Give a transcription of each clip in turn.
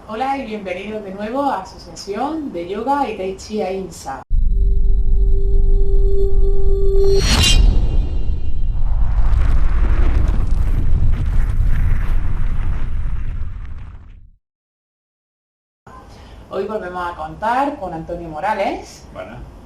Hola y bienvenidos de nuevo a Asociación de Yoga y Tai Chi Ahimsa. Hoy volvemos a contar con Antonio Morales. Bueno.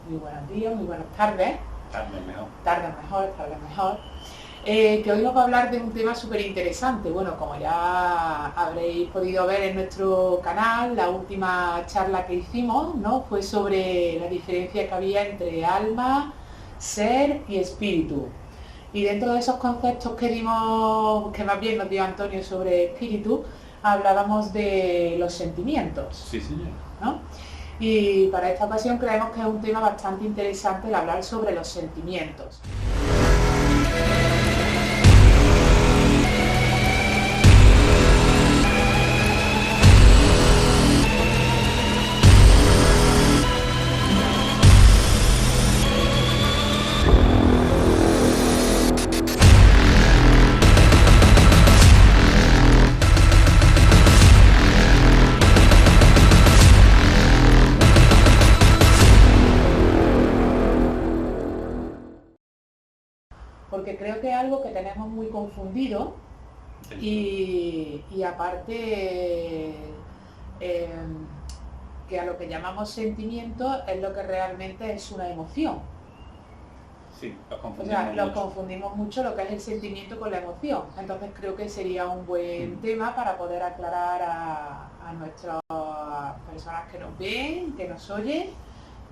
Muy buenos días, muy buenas tardes. Tardes mejor. Tardes mejor. Que hoy nos va a hablar de un tema súper interesante. Bueno, como ya habréis podido ver en nuestro canal, la última charla que hicimos, ¿no?, fue sobre la diferencia que había entre alma, ser y espíritu. Y dentro de esos conceptos que dimos, que más bien nos dio Antonio sobre espíritu, hablábamos de los sentimientos. Sí, señor. ¿No? Y para esta ocasión creemos que es un tema bastante interesante el hablar sobre los sentimientos. Porque creo que es algo que tenemos muy confundido y aparte que a lo que llamamos sentimiento es lo que realmente es una emoción. Sí, los O confundimos sea, lo mucho. confundimos mucho lo que es el sentimiento con la emoción. Entonces creo que sería un buen tema para poder aclarar a nuestras personas que nos ven, que nos oyen,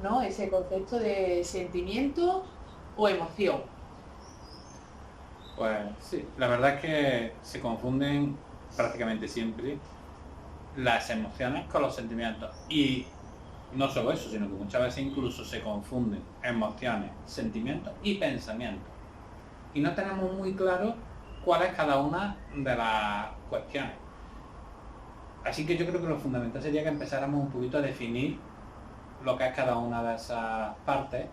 ¿no?, ese concepto de sentimiento o emoción. Pues sí, la verdad es que se confunden prácticamente siempre las emociones con los sentimientos. Y no solo eso, sino que muchas veces incluso se confunden emociones, sentimientos y pensamientos. Y no tenemos muy claro cuál es cada una de las cuestiones. Así que yo creo que lo fundamental sería que empezáramos un poquito a definir lo que es cada una de esas partes.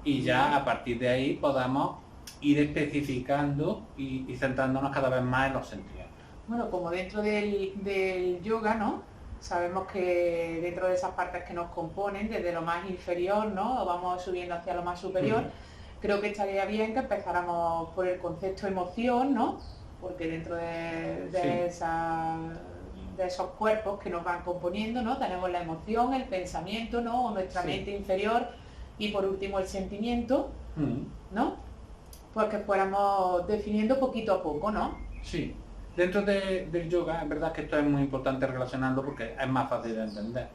Y ya a partir de ahí podamos ir especificando y centrándonos cada vez más en los sentimientos. Bueno, como dentro del yoga, ¿no?, sabemos que dentro de esas partes que nos componen, desde lo más inferior, ¿no?, vamos subiendo hacia lo más superior, creo que estaría bien que empezáramos por el concepto emoción, ¿no?, porque dentro de esos cuerpos que nos van componiendo, ¿no?, tenemos la emoción, el pensamiento, ¿no?, o nuestra mente inferior, y por último el sentimiento, ¿no? Pues que fuéramos definiendo poquito a poco, ¿no? Sí. Dentro del yoga, es verdad que esto es muy importante relacionarlo porque es más fácil de entender.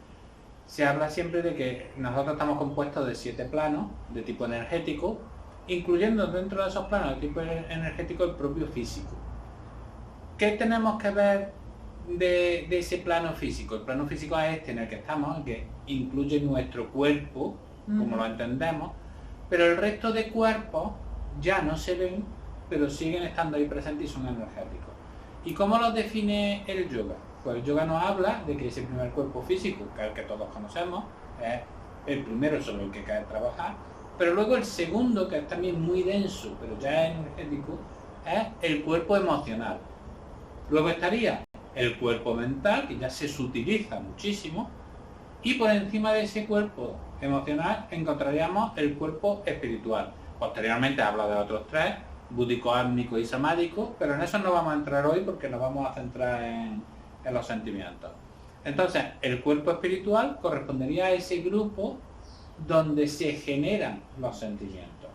Se habla siempre de que nosotros estamos compuestos de 7 planos de tipo energético, incluyendo dentro de esos planos de tipo energético el propio físico. ¿Qué tenemos que ver de ese plano físico? El plano físico es este en el que estamos, que incluye nuestro cuerpo, como lo entendemos, pero el resto de cuerpos ya no se ven, pero siguen estando ahí presentes y son energéticos. ¿Y cómo los define el yoga? Pues el yoga nos habla de que ese primer cuerpo físico, que es el que todos conocemos, es el primero sobre el que cae trabajar, pero luego el segundo, que es también muy denso, pero ya es energético, es el cuerpo emocional. Luego estaría el cuerpo mental, que ya se sutiliza muchísimo, y por encima de ese cuerpo emocional encontraríamos el cuerpo espiritual. Posteriormente habla de otros 3, búdico, átmico y samádico, pero en eso no vamos a entrar hoy porque nos vamos a centrar en los sentimientos. Entonces, el cuerpo espiritual correspondería a ese grupo donde se generan los sentimientos.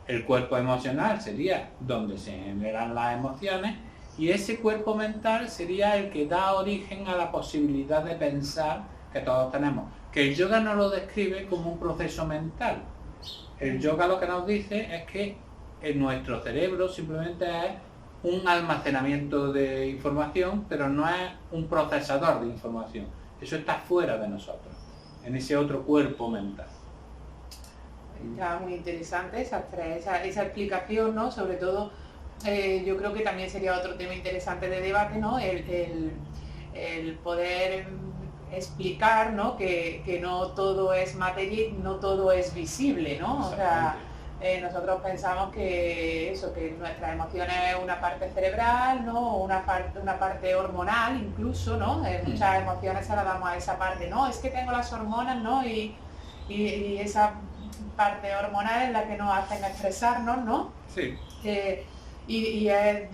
El cuerpo emocional sería donde se generan las emociones y ese cuerpo mental sería el que da origen a la posibilidad de pensar que todos tenemos. Que el yoga no lo describe como un proceso mental. El yoga lo que nos dice es que en nuestro cerebro simplemente es un almacenamiento de información, pero no es un procesador de información. Eso está fuera de nosotros, en ese otro cuerpo mental. Está muy interesante esa explicación, ¿no? Sobre todo, yo creo que también sería otro tema interesante de debate, ¿no? El poder explicar, ¿no? Que no todo es materia, no todo es visible, ¿no? O sea, nosotros pensamos que eso, que nuestras emociones es una parte cerebral, ¿no? Una parte hormonal incluso, ¿no? Muchas emociones se las damos a esa parte, ¿no? Es que tengo las hormonas, ¿no? Y esa parte hormonal es la que nos hacen expresarnos, ¿no? Sí. Y es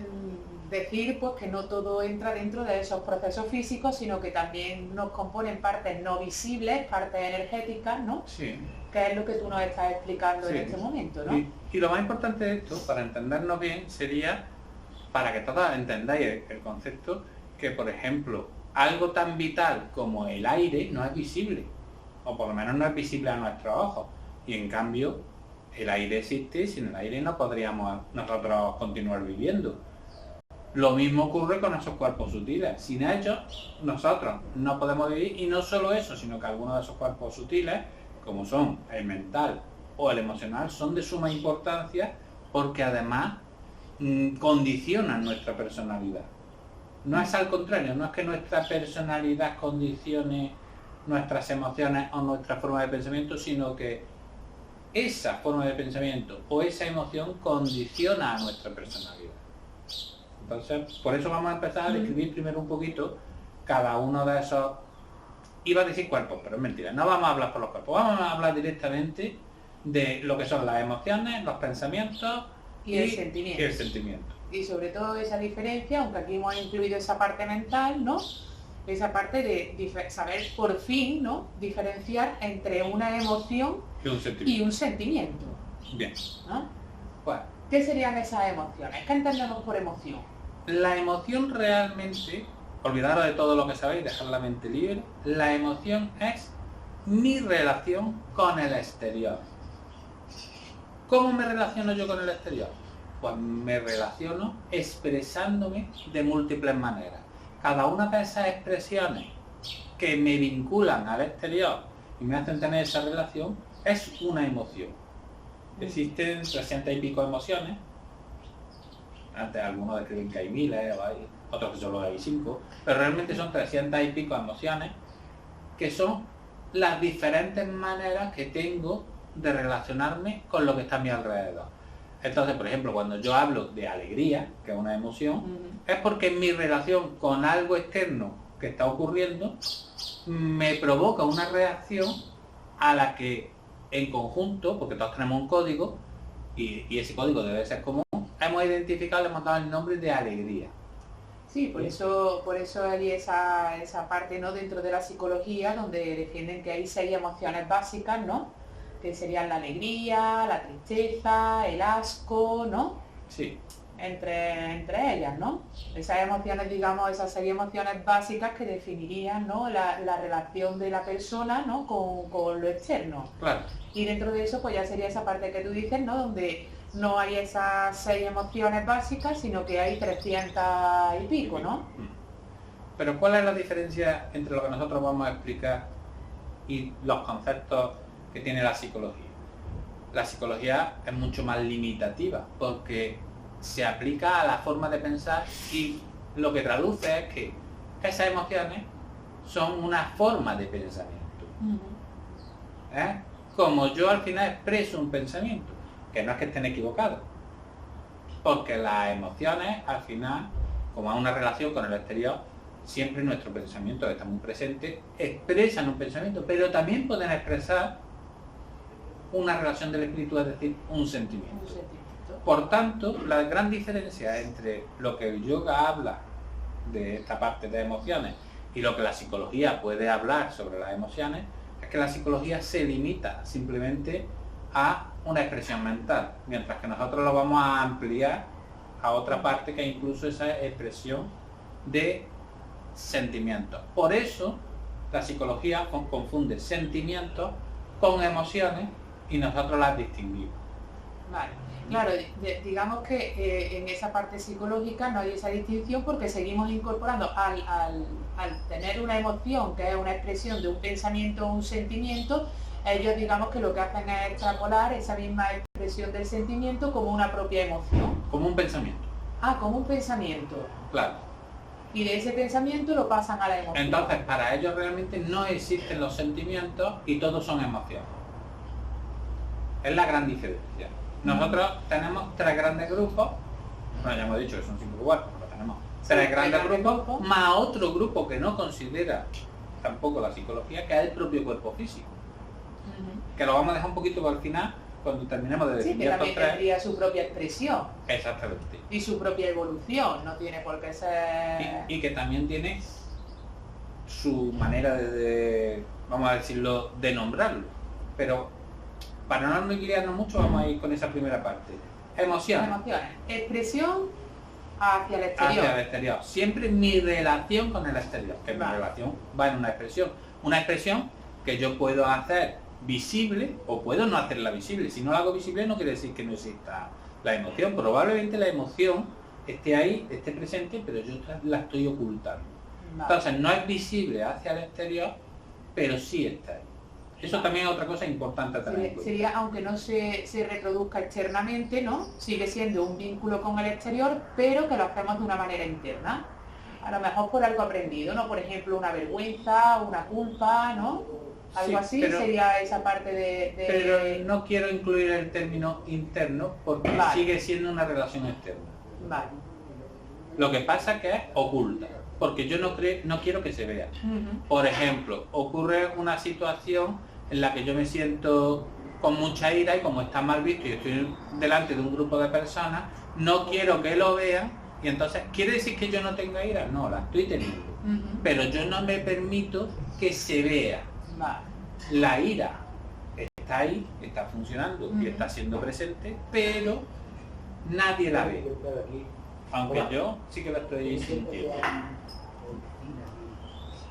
decir pues que no todo entra dentro de esos procesos físicos, sino que también nos componen partes no visibles, partes energéticas, ¿no? Sí. Que es lo que tú nos estás explicando en este momento, ¿no? Y lo más importante de esto, para entendernos bien, sería, para que todos entendáis el concepto, que por ejemplo, algo tan vital como el aire no es visible, o por lo menos no es visible a nuestros ojos, y en cambio el aire existe y sin el aire no podríamos nosotros continuar viviendo. Lo mismo ocurre con esos cuerpos sutiles. Sin ellos, nosotros no podemos vivir, y no solo eso, sino que algunos de esos cuerpos sutiles, como son el mental o el emocional, son de suma importancia porque además condicionan nuestra personalidad. No es al contrario, no es que nuestra personalidad condicione nuestras emociones o nuestra forma de pensamiento, sino que esa forma de pensamiento o esa emoción condiciona a nuestra personalidad. Entonces, por eso vamos a empezar a describir primero un poquito cada uno de esos, iba a decir cuerpos, pero es mentira, no vamos a hablar por los cuerpos, vamos a hablar directamente de lo que son las emociones, los pensamientos y el sentimiento. Y sobre todo esa diferencia, aunque aquí hemos incluido esa parte mental, ¿no? Esa parte de saber por fin, ¿no? Diferenciar entre una emoción y un sentimiento. Bien. ¿No? Bueno. ¿Qué serían esas emociones? ¿Qué entendemos por emoción? La emoción realmente, olvidaros de todo lo que sabéis, dejar la mente libre, la emoción es mi relación con el exterior. ¿Cómo me relaciono yo con el exterior? Pues me relaciono expresándome de múltiples maneras. Cada una de esas expresiones que me vinculan al exterior y me hacen tener esa relación es una emoción. Existen 300 y pico emociones. Antes algunos describen que hay miles, otros que solo hay 5, pero realmente son 300 y pico emociones que son las diferentes maneras que tengo de relacionarme con lo que está a mi alrededor. Entonces, por ejemplo, cuando yo hablo de alegría, que es una emoción, es porque mi relación con algo externo que está ocurriendo me provoca una reacción a la que en conjunto, porque todos tenemos un código, y ese código debe ser común, hemos identificado, le hemos dado el nombre de alegría. Sí, por eso hay esa parte, ¿no? Dentro de la psicología, donde defienden que hay 6 emociones básicas, ¿no? Que serían la alegría, la tristeza, el asco, ¿no? Sí. Entre ellas, ¿no? Esas emociones, digamos, esas 6 emociones básicas que definirían, ¿no? La relación de la persona, ¿no? Con lo externo. Claro. Y dentro de eso, pues ya sería esa parte que tú dices, ¿no? Donde no hay esas 6 emociones básicas, sino que hay 300 y pico, ¿no? Pero ¿cuál es la diferencia entre lo que nosotros vamos a explicar y los conceptos que tiene la psicología? La psicología es mucho más limitativa porque se aplica a la forma de pensar y lo que traduce es que esas emociones son una forma de pensamiento. Como yo al final expreso un pensamiento, que no es que estén equivocados, porque las emociones al final, como hay una relación con el exterior, siempre nuestro pensamiento está muy presente, expresan un pensamiento, pero también pueden expresar una relación del espíritu, es decir, un sentimiento. Por tanto, la gran diferencia entre lo que el yoga habla de esta parte de emociones y lo que la psicología puede hablar sobre las emociones es que la psicología se limita simplemente a una expresión mental, mientras que nosotros lo vamos a ampliar a otra parte que incluso esa expresión de sentimientos. Por eso la psicología confunde sentimientos con emociones y nosotros las distinguimos. Vale. Claro, digamos que en esa parte psicológica no hay esa distinción porque seguimos incorporando al tener una emoción que es una expresión de un pensamiento o un sentimiento, ellos digamos que lo que hacen es extrapolar esa misma expresión del sentimiento como una propia emoción. Como un pensamiento. Ah, como un pensamiento. Claro. Y de ese pensamiento lo pasan a la emoción. Entonces, para ellos realmente no existen los sentimientos y todos son emociones. Es la gran diferencia. Nosotros tenemos 3 grandes grupos, bueno, ya hemos dicho que son 5 cuerpos, pero tenemos 3 grandes grupos, más otro grupo que no considera tampoco la psicología, que es el propio cuerpo físico. Que lo vamos a dejar un poquito para el final, cuando terminemos de definir. Sí, que también tendría su propia expresión. Exactamente. Y su propia evolución, no tiene por qué ser... Y que también tiene su manera de, vamos a decirlo, de nombrarlo. Pero para no ampliarnos mucho, vamos a ir con esa primera parte. Emociones. Emociones. Expresión hacia el exterior. Hacia el exterior. Siempre mi relación con el exterior. Que mi relación va en una expresión. Una expresión que yo puedo hacer visible o puedo no hacerla visible. Si no la hago visible no quiere decir que no exista la emoción. Probablemente la emoción esté ahí, esté presente, pero yo la estoy ocultando. Entonces no es visible hacia el exterior, pero sí está ahí. Eso también es otra cosa importante a tener en cuenta. Sería, aunque no se reproduzca externamente, ¿no? Sigue siendo un vínculo con el exterior, pero que lo hacemos de una manera interna. A lo mejor por algo aprendido, ¿no? Por ejemplo, una vergüenza, una culpa, ¿no? Algo Sí, así pero, sería esa parte de... Pero no quiero incluir el término interno porque sigue siendo una relación externa. Vale. Lo que pasa es que es oculta, porque yo no quiero que se vea. Por ejemplo, ocurre una situación en la que yo me siento con mucha ira y como está mal visto y estoy delante de un grupo de personas, no quiero que lo vean y entonces, ¿quiere decir que yo no tenga ira? No, la estoy teniendo. Pero yo no me permito que se vea. La ira está ahí, está funcionando y está siendo presente, pero nadie la ve. Aunque yo sí que la estoy sintiendo.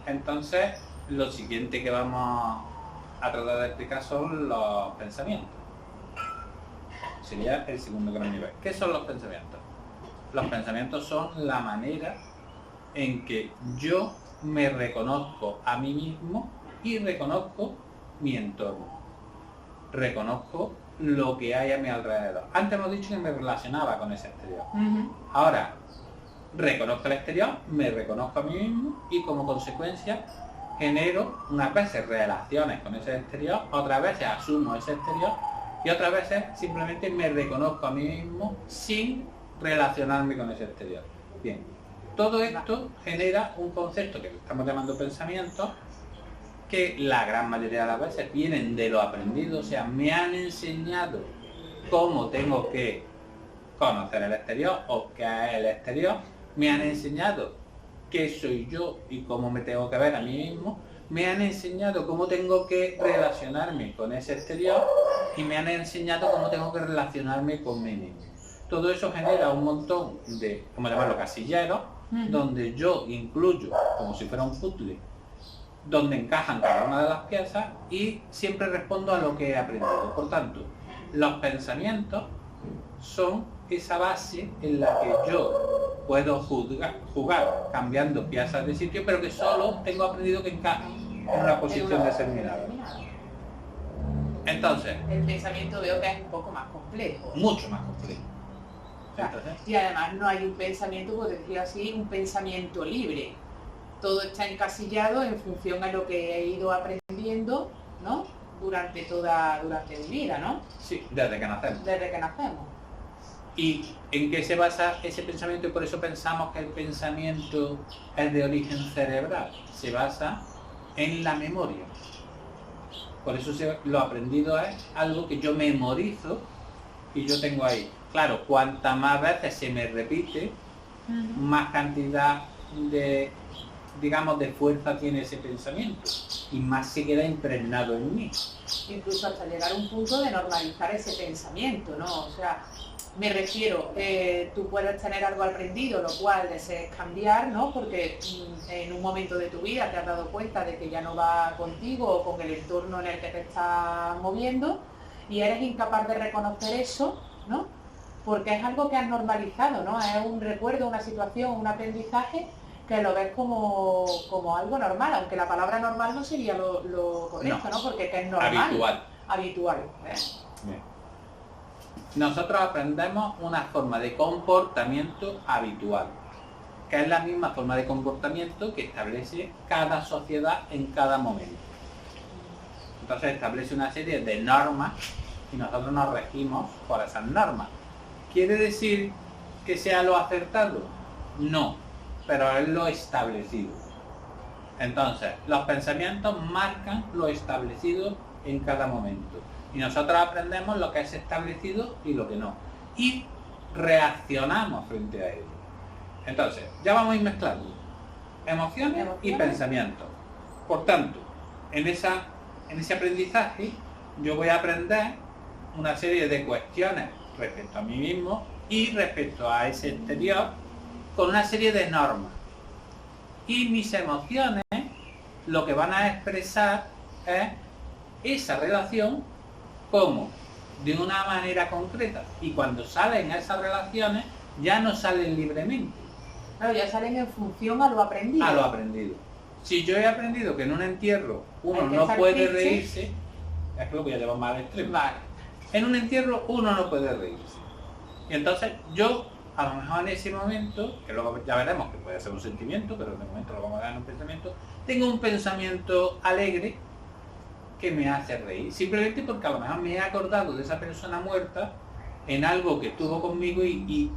Entonces, lo siguiente que vamos a tratar de explicar son los pensamientos. Sería el segundo gran nivel. ¿Qué son los pensamientos? Los pensamientos son la manera en que yo me reconozco a mí mismo y reconozco mi entorno. Reconozco lo que hay a mi alrededor. Antes hemos dicho que me relacionaba con ese exterior. Ahora, reconozco el exterior, me reconozco a mí mismo y como consecuencia genero unas veces relaciones con ese exterior, otras veces asumo ese exterior y otras veces simplemente me reconozco a mí mismo sin relacionarme con ese exterior. Bien, todo esto genera un concepto que estamos llamando pensamientos, que la gran mayoría de las veces vienen de lo aprendido, o sea, me han enseñado cómo tengo que conocer el exterior o qué es el exterior, me han enseñado qué soy yo y cómo me tengo que ver a mí mismo, me han enseñado cómo tengo que relacionarme con ese exterior y me han enseñado cómo tengo que relacionarme con mí mismo. Todo eso genera un montón de, como llamarlo, casilleros, donde yo incluyo, como si fuera un puzzle, donde encajan cada una de las piezas y siempre respondo a lo que he aprendido. Por tanto, los pensamientos son esa base en la que yo puedo jugar cambiando piezas de sitio, pero que solo tengo aprendido que encajan en una posición determinada. Entonces, el pensamiento veo que es un poco más complejo. Mucho más complejo. Entonces, y además no hay un pensamiento, por decirlo así, un pensamiento libre. Todo está encasillado en función a lo que he ido aprendiendo, ¿no? Durante mi vida, ¿no? Sí, desde que nacemos. Desde que nacemos. ¿Y en qué se basa ese pensamiento? Y por eso pensamos que el pensamiento es de origen cerebral. Se basa en la memoria. Por eso lo aprendido es algo que yo memorizo y yo tengo ahí. Claro, cuantas más veces se me repite, más cantidad de, digamos, de fuerza tiene ese pensamiento y más se queda impregnado en mí. Incluso hasta llegar a un punto de normalizar ese pensamiento, ¿no? O sea, me refiero, tú puedes tener algo aprendido, lo cual desees cambiar, ¿no? Porque en un momento de tu vida te has dado cuenta de que ya no va contigo o con el entorno en el que te estás moviendo y eres incapaz de reconocer eso, ¿no? Porque es algo que has normalizado, ¿no? Es un recuerdo, una situación, un aprendizaje que lo ves como algo normal, aunque la palabra normal no sería lo correcto, ¿no? Porque es normal. Habitual. Bien. Nosotros aprendemos una forma de comportamiento habitual. que es la misma forma de comportamiento que establece cada sociedad en cada momento. Entonces establece una serie de normas y nosotros nos regimos por esas normas. ¿Quiere decir que sea lo acertado? No, pero es lo establecido. Entonces, los pensamientos marcan lo establecido en cada momento. Y nosotros aprendemos lo que es establecido y lo que no. Y reaccionamos frente a ello. Entonces, ya vamos a ir mezclando emociones y pensamientos. Por tanto, en ese aprendizaje yo voy a aprender una serie de cuestiones respecto a mí mismo y respecto a ese exterior con una serie de normas. Y mis emociones lo que van a expresar es esa relación como de una manera concreta. Y cuando salen esas relaciones ya no salen libremente. Claro, ya salen en función a lo aprendido. A lo aprendido. Si yo he aprendido que en un entierro uno hay que no estar puede triste, reírse, es que lo voy a llevar más al extremo. Vale. En un entierro uno no puede reírse. Y entonces yo, a lo mejor en ese momento, que luego ya veremos que puede ser un sentimiento, pero de momento lo vamos a dar en un pensamiento, tengo un pensamiento alegre que me hace reír. Simplemente porque a lo mejor me he acordado de esa persona muerta en algo que estuvo conmigo y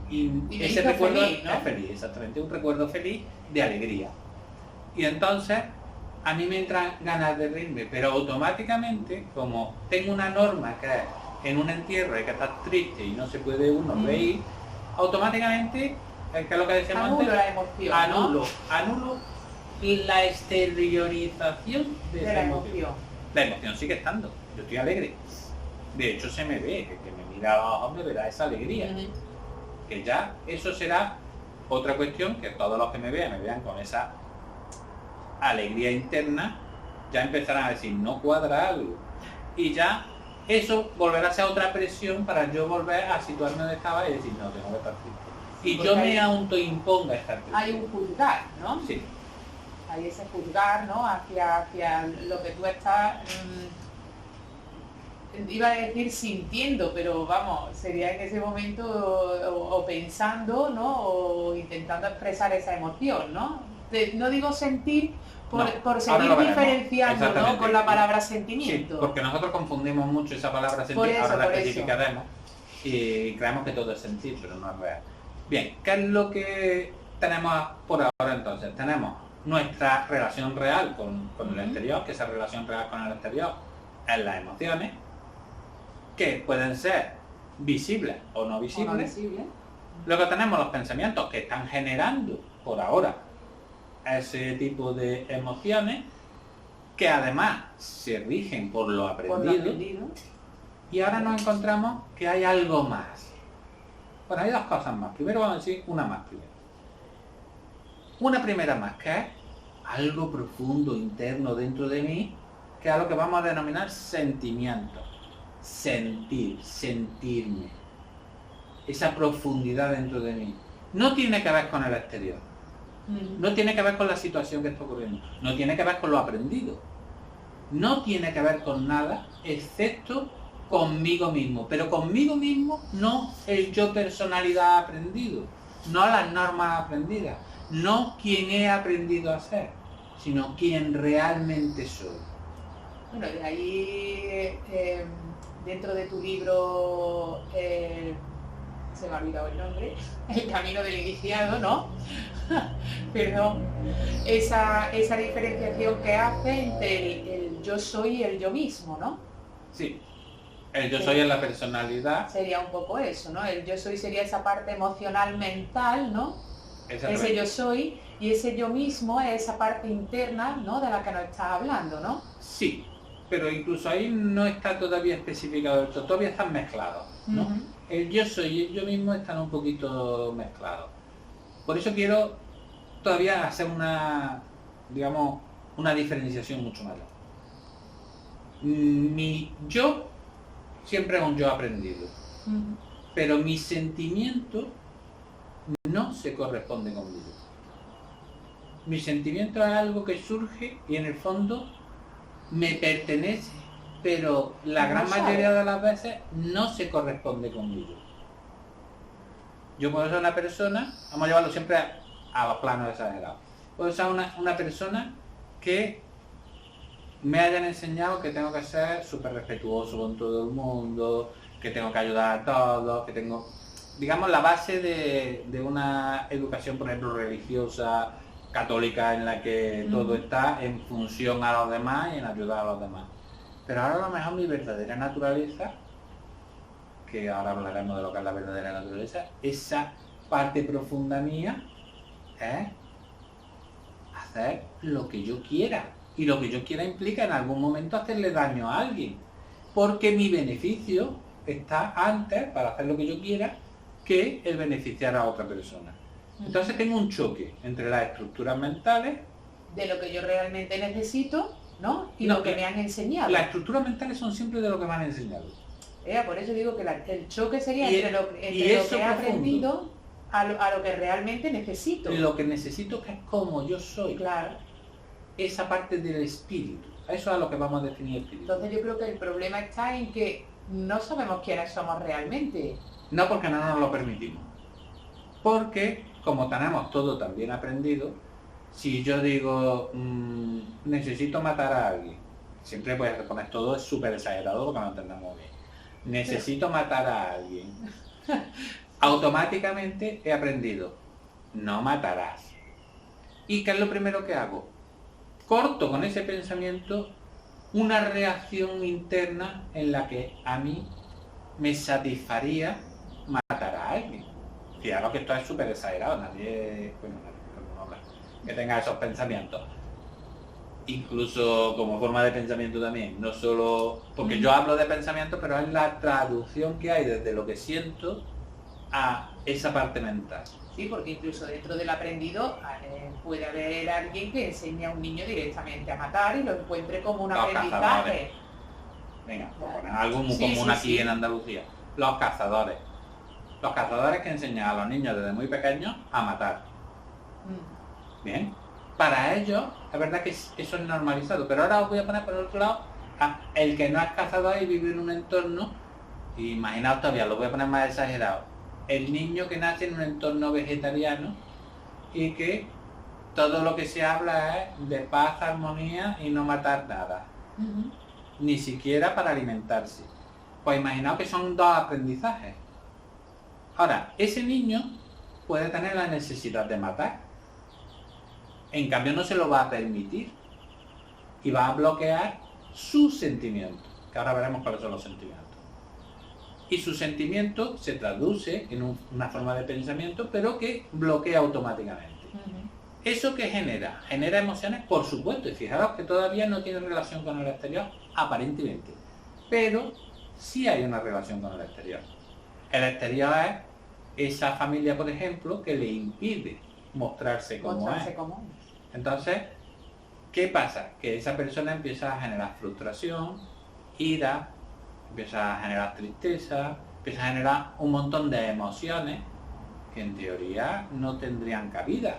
ese recuerdo feliz, ¿no? es feliz, exactamente, un recuerdo feliz de alegría. Y entonces a mí me entran ganas de reírme, pero automáticamente, como tengo una norma que es en un entierro hay que estar triste y no se puede uno reír, automáticamente, que es lo que decíamos anulo antes, la emoción, anulo la exteriorización de esa emoción. La emoción sigue estando, yo estoy alegre. De hecho se me ve, que me mira a los ojos me verá esa alegría. Que ya eso será otra cuestión, que todos los que me vean con esa alegría interna, ya empezarán a decir, no cuadra algo. Y ya eso volverá a ser otra presión para yo volver a situarme donde estaba y decir, no, tengo que estar triste. Y yo me autoimponga estar triste. Hay un juzgar, ¿no? Sí. Hay ese juzgar, ¿no? Hacia lo que tú estás, iba a decir sintiendo, pero vamos, sería en ese momento o pensando, ¿no? O intentando expresar esa emoción, ¿no? No digo sentir por seguir diferenciando, ¿no? Con la palabra sentimiento. Sí, porque nosotros confundimos mucho esa palabra sentir, ahora la especificaremos y creemos que todo es sentir, pero no es real. Bien, ¿qué es lo que tenemos por ahora entonces? Tenemos nuestra relación real con el exterior, que esa relación real con el exterior es las emociones, que pueden ser visibles o no visibles. Luego tenemos los pensamientos que están generando por ahora ese tipo de emociones, que además se rigen por lo aprendido. Y ahora nos encontramos que hay algo más. Bueno, hay dos cosas más. Primero vamos a decir una más primero. Una primera más, que es algo profundo, interno dentro de mí, que es lo que vamos a denominar sentimiento. Sentir, sentirme. Esa profundidad dentro de mí. No tiene que ver con el exterior. No tiene que ver con la situación que está ocurriendo. No tiene que ver con lo aprendido. No tiene que ver con nada, excepto conmigo mismo. Pero conmigo mismo no el yo personalidad aprendido. No las normas aprendidas. No quien he aprendido a ser, sino quien realmente soy. Bueno, de ahí, dentro de tu libro, se me ha olvidado el nombre, El camino del iniciado, ¿no? Perdón. Esa diferenciación que hace entre el yo soy y el yo mismo, ¿no? Sí. El yo soy es la personalidad. Sería un poco eso, ¿no? El yo soy sería esa parte emocional mental, ¿no? Ese yo soy, y ese yo mismo es esa parte interna, ¿no? De la que nos estás hablando, ¿no? Sí, pero incluso ahí no está todavía especificado esto, todavía están mezclados, ¿no? El yo soy y el yo mismo están un poquito mezclados. Por eso quiero todavía hacer una, digamos, una diferenciación mucho mayor. Mi yo siempre es un yo aprendido, pero mi sentimiento no se corresponde conmigo. Mi sentimiento es algo que surge y en el fondo me pertenece, pero la gran mayoría de las veces no se corresponde conmigo. Yo puedo ser una persona, vamos a llevarlo siempre a los planos exagerados. Puedo ser una persona que me hayan enseñado que tengo que ser súper respetuoso con todo el mundo, que tengo que ayudar a todos, que tengo, digamos, la base de una educación, por ejemplo, religiosa, católica, en la que todo está en función a los demás y en ayudar a los demás. Pero ahora a lo mejor mi verdadera naturaleza, que ahora hablaremos de lo que es la verdadera naturaleza, esa parte profunda mía es hacer lo que yo quiera. Y lo que yo quiera implica en algún momento hacerle daño a alguien. Porque mi beneficio está antes, para hacer lo que yo quiera, que el beneficiar a otra persona. Entonces tengo un choque entre las estructuras mentales... De lo que yo realmente necesito, ¿no? Y lo que me han enseñado. Las estructuras mentales son siempre de lo que me han enseñado. Por eso digo que el choque sería entre lo que he aprendido a lo que realmente necesito. Lo que necesito, que es como yo soy. Claro. Esa parte del espíritu. Eso es a lo que vamos a definir espíritu. Entonces yo creo que el problema está en que no sabemos quiénes somos realmente. No, porque no nos lo permitimos. Porque, como tenemos todo tan bien aprendido, si yo digo, necesito matar a alguien, siempre voy a poner todo es súper exagerado porque no entendemos bien. Necesito matar a alguien. Automáticamente he aprendido, no matarás. ¿Y qué es lo primero que hago? Corto con ese pensamiento una reacción interna en la que a mí me satisfaría matar a alguien. Fijaros que esto es súper exagerado, nadie que tenga esos pensamientos. Incluso como forma de pensamiento también, no solo... Porque yo hablo de pensamiento, pero es la traducción que hay desde lo que siento a esa parte mental. Sí, porque incluso dentro del aprendido puede haber alguien que enseñe a un niño directamente a matar y lo encuentre como un aprendizaje. Venga, por poner algo muy común aquí en Andalucía. Los cazadores. Los cazadores que enseñan a los niños desde muy pequeños a matar. Bien. Para ellos, es verdad que eso es normalizado, pero ahora os voy a poner por el otro lado a el que no es cazador y vive en un entorno, imaginaos todavía, lo voy a poner más exagerado, el niño que nace en un entorno vegetariano y que todo lo que se habla es de paz, armonía y no matar nada, ni siquiera para alimentarse. Pues imaginaos que son dos aprendizajes. Ahora, ese niño puede tener la necesidad de matar. En cambio no se lo va a permitir y va a bloquear sus sentimientos, que ahora veremos cuáles son los sentimientos. Y su sentimiento se traduce en una forma de pensamiento, pero que bloquea automáticamente. ¿Eso qué genera? Genera emociones, por supuesto, y fijaros que todavía no tiene relación con el exterior, aparentemente, pero sí hay una relación con el exterior. El exterior es esa familia, por ejemplo, que le impide mostrarse como es. Entonces, ¿qué pasa? Que esa persona empieza a generar frustración, ira, empieza a generar tristeza, empieza a generar un montón de emociones que en teoría no tendrían cabida.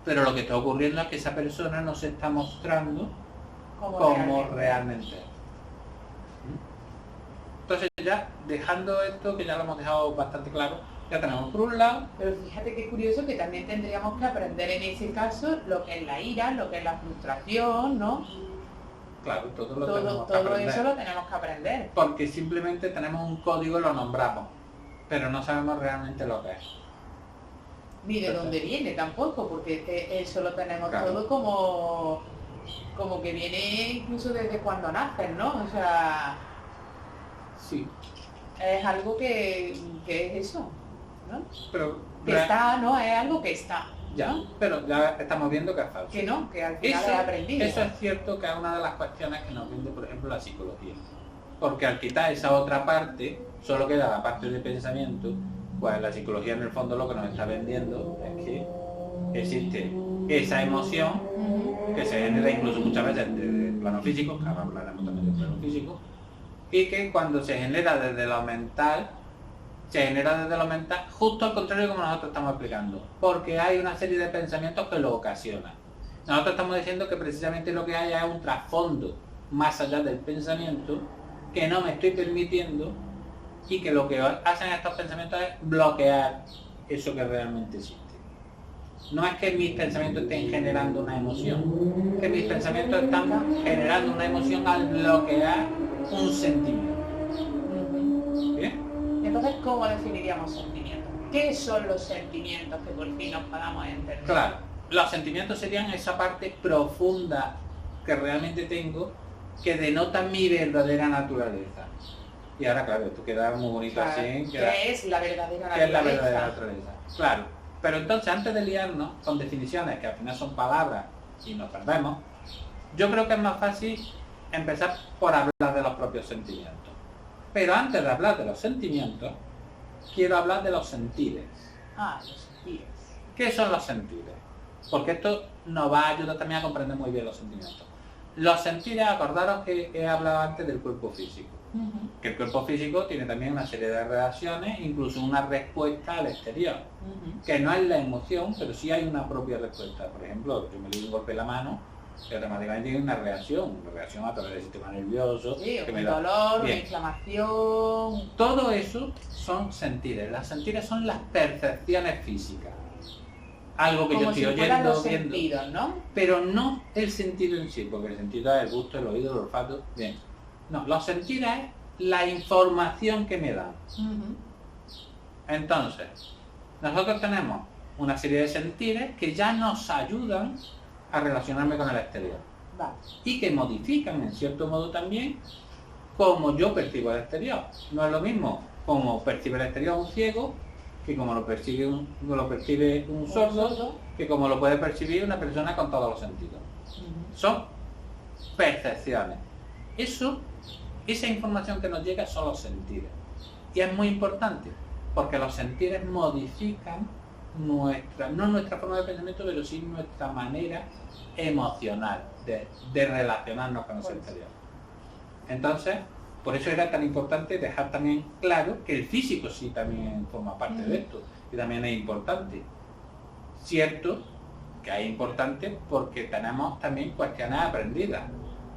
Pero lo que está ocurriendo es que esa persona no se está mostrando como realmente es. Entonces ya, dejando esto, que ya lo hemos dejado bastante claro, ya tenemos por un lado... Pero fíjate qué curioso que también tendríamos que aprender en ese caso lo que es la ira, lo que es la frustración, ¿no? Claro, todo eso lo tenemos que aprender. Porque simplemente tenemos un código y lo nombramos, pero no sabemos realmente lo que es. Ni de dónde viene tampoco, porque eso lo tenemos todo como que viene incluso desde cuando nacen, ¿no? O sea... Sí. Es algo que es eso, ¿no? Pero que está, ¿no? Es algo que está. Ya, ¿no? Pero ya estamos viendo que es falso. Que no, que al final he aprendido. Eso es cierto, que es una de las cuestiones que nos vende, por ejemplo, la psicología. Porque al quitar esa otra parte, solo queda la parte de pensamiento, pues la psicología en el fondo lo que nos está vendiendo es que existe esa emoción que se genera incluso muchas veces desde el plano físico, que ahora hablaremos también del plano físico, y que cuando se genera desde lo mental, justo al contrario como nosotros estamos explicando, porque hay una serie de pensamientos que lo ocasionan. Nosotros estamos diciendo que precisamente lo que hay es un trasfondo más allá del pensamiento que no me estoy permitiendo y que lo que hacen estos pensamientos es bloquear eso que realmente existe. No es que mis pensamientos estén generando una emoción, que mis pensamientos están generando una emoción al bloquear un sentimiento. ¿Bien? Entonces, ¿cómo definiríamos sentimientos? ¿Qué son los sentimientos que por fin nos podamos entender? Claro, los sentimientos serían esa parte profunda que realmente tengo, que denota mi verdadera naturaleza. Y ahora, claro, esto queda muy bonito Claro, así. ¿qué es la verdadera naturaleza? ¿Qué es la verdadera naturaleza? Claro, pero entonces antes de liarnos con definiciones que al final son palabras y nos perdemos, yo creo que es más fácil empezar por hablar de los propios sentimientos. Pero antes de hablar de los sentimientos, quiero hablar de los sentires. Ah, los sentires. ¿Qué son los sentires? Porque esto nos va a ayudar también a comprender muy bien los sentimientos. Los sentires, acordaros que he hablado antes del cuerpo físico. Que el cuerpo físico tiene también una serie de reacciones, incluso una respuesta al exterior. Que no es la emoción, pero sí hay una propia respuesta. Por ejemplo, yo me doy un golpe en la mano, que automáticamente tiene una reacción a través del sistema nervioso. Sí, que un me da... dolor, Bien. una inflamación. Todo eso son sentires. Las sentires son las percepciones físicas. Algo que Como yo estoy si fueran oyendo, los viendo. sentidos, ¿no? Pero no el sentido en sí, porque el sentido es el gusto, el oído, el olfato. Bien. No, los sentires es la información que me dan. Entonces, nosotros tenemos una serie de sentires que ya nos ayudan a relacionarme con el exterior. Vale. Y que modifican en cierto modo también cómo yo percibo el exterior. No es lo mismo como percibe el exterior un ciego, que como lo percibe un sordo, que como lo puede percibir una persona con todos los sentidos. Son percepciones. Esa información que nos llega son los sentires. Y es muy importante, porque los sentires modifican no nuestra forma de pensamiento, pero sí nuestra manera emocional de relacionarnos con el exterior. Entonces, por eso era tan importante dejar también claro que el físico sí también forma parte de esto, y también es importante. Cierto que es importante porque tenemos también cuestiones aprendidas.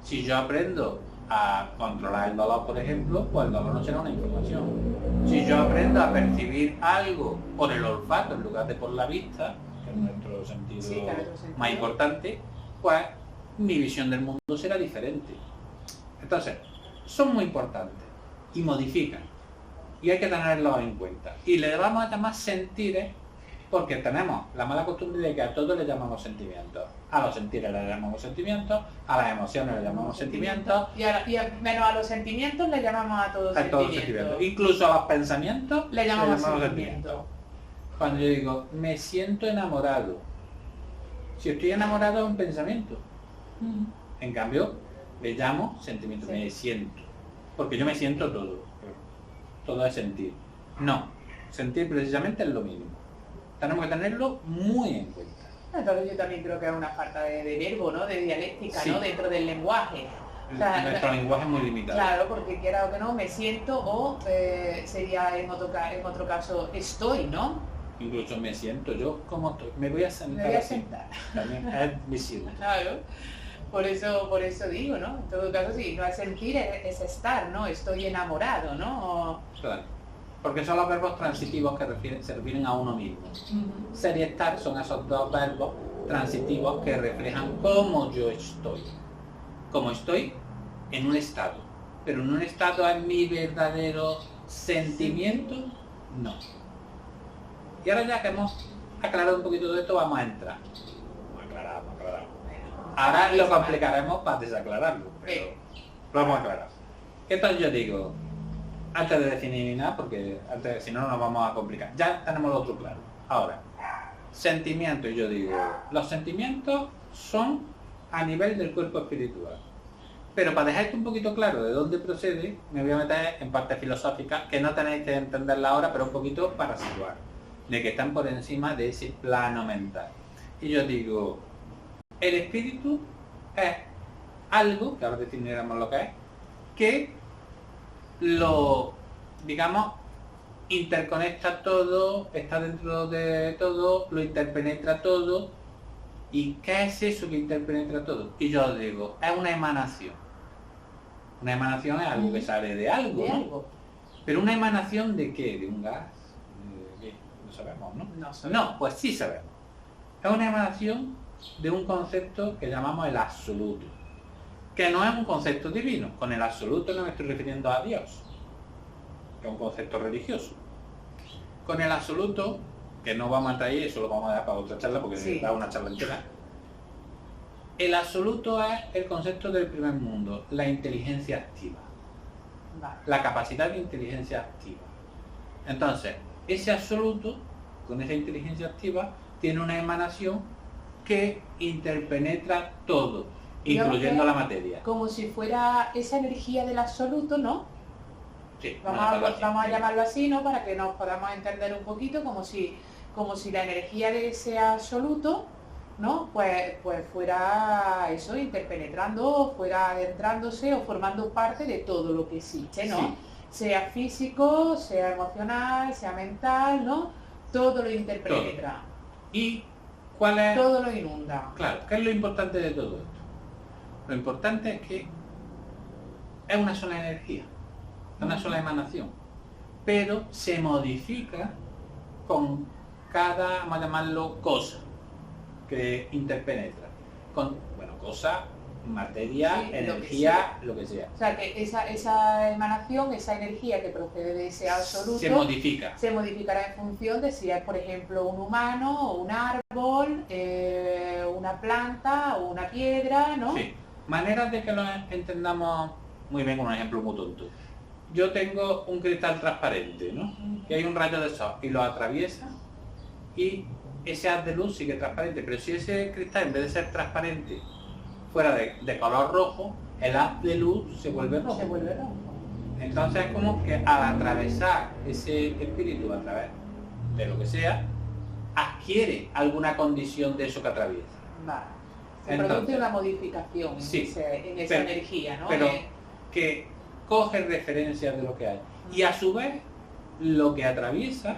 Si yo aprendo a controlar el dolor, por ejemplo, pues el dolor no será una información. Si yo aprendo a percibir algo por el olfato en lugar de por la vista, que es nuestro sentido más importante, pues mi visión del mundo será diferente. Entonces, son muy importantes y modifican. Y hay que tenerlos en cuenta. Y le vamos a llamar sentires porque tenemos la mala costumbre de que a todos le llamamos sentimientos. A los sentires le llamamos sentimientos, a las emociones le llamamos sentimientos. Y menos a los sentimientos le llamamos a todos sentimientos. Incluso a los pensamientos le llamamos sentimientos. Cuando yo digo, me siento enamorado. Si estoy enamorado es un pensamiento. En cambio, le llamo sentimiento, me siento. Porque yo me siento todo. Todo es sentir. No, sentir precisamente es lo mínimo. Tenemos que tenerlo muy en cuenta. Entonces yo también creo que es una falta de verbo, ¿no? De dialéctica, Sí. ¿no? Dentro del lenguaje. O sea, nuestro lenguaje es muy limitado. Claro, porque quiera o que no, me siento o sería en otro caso estoy, ¿no? Incluso me siento yo como estoy. Me voy a sentar. Me voy a así. sentar. También es visible. Claro. Por eso digo, ¿no? En todo caso, sí, no es sentir, es estar, ¿no? Estoy enamorado, ¿no? Claro. Porque son los verbos transitivos que se refieren a uno mismo. Ser y estar son esos dos verbos transitivos que reflejan cómo yo estoy. Como estoy en un estado. Pero en un estado es mi verdadero sentimiento, no. Y ahora ya que hemos aclarado un poquito de esto, vamos a entrar. Vamos a aclarar. Ahora lo complicaremos para desaclararlo, pero lo vamos a aclarar. Entonces yo digo, antes de definir ni nada, porque antes, si no nos vamos a complicar. Ya tenemos lo otro claro. Ahora, sentimientos, yo digo, los sentimientos son a nivel del cuerpo espiritual. Pero para dejar esto un poquito claro de dónde procede, me voy a meter en parte filosófica, que no tenéis que entenderla ahora, pero un poquito para situar, de que están por encima de ese plano mental. Y yo digo, el espíritu es algo, que ahora definiremos lo que es, lo, digamos, interconecta todo, está dentro de todo, lo interpenetra todo. ¿Y qué es eso que interpenetra todo? Y yo digo, es una emanación. Una emanación es algo que sale de algo, ¿De ¿no? algo? Pero una emanación ¿de qué? ¿De un gas? ¿De qué? No sabemos, ¿no? No sabemos. No, pues sí sabemos. es una emanación de un concepto que llamamos el absoluto, que no es un concepto divino. Con el absoluto no me estoy refiriendo a Dios, que es un concepto religioso. Con el absoluto, que no vamos a entrar ahí, eso lo vamos a dejar para otra charla porque Sí. da una charla entera. El absoluto es el concepto del primer mundo, la inteligencia activa, Vale. la capacidad de inteligencia activa. Entonces, ese absoluto, con esa inteligencia activa, tiene una emanación que interpenetra todo, Digamos incluyendo que la materia. Como si fuera esa energía del absoluto, ¿no? Sí, Vamos a llamarlo así, ¿no? Para que nos podamos entender un poquito, como si la energía de ese absoluto, ¿no? Pues fuera eso, interpenetrando, fuera adentrándose o formando parte de todo lo que existe, ¿no? Sí. Sea físico, sea emocional, sea mental, ¿no? Todo lo interpenetra, ¿Y cuál es? todo lo inunda. Claro, ¿qué es lo importante de todo esto? Lo importante es que es una sola energía, una sola emanación, pero se modifica con cada, vamos a llamarlo, cosa que interpenetra. Con, bueno, cosa, materia, Sí, energía, lo que sea. O sea, que esa emanación, esa energía que procede de ese absoluto, Se modifica. se modificará en función de si es, por ejemplo, un humano, o un árbol, una planta o una piedra, ¿no? Sí. Maneras de que lo entendamos muy bien con un ejemplo muy tonto. Yo tengo un cristal transparente, ¿no? Que hay un rayo de sol y lo atraviesa y ese haz de luz sigue transparente, pero si ese cristal en vez de ser transparente fuera de color rojo, el haz de luz se vuelve rojo. Se vuelve rojo. Entonces es como que al atravesar ese espíritu a través de lo que sea, adquiere alguna condición de eso que atraviesa. Vale. Se Entonces, produce una modificación en, sí, en esa pero- energía, ¿no? Pero que coge referencias de lo que hay. Y a su vez, lo que atraviesa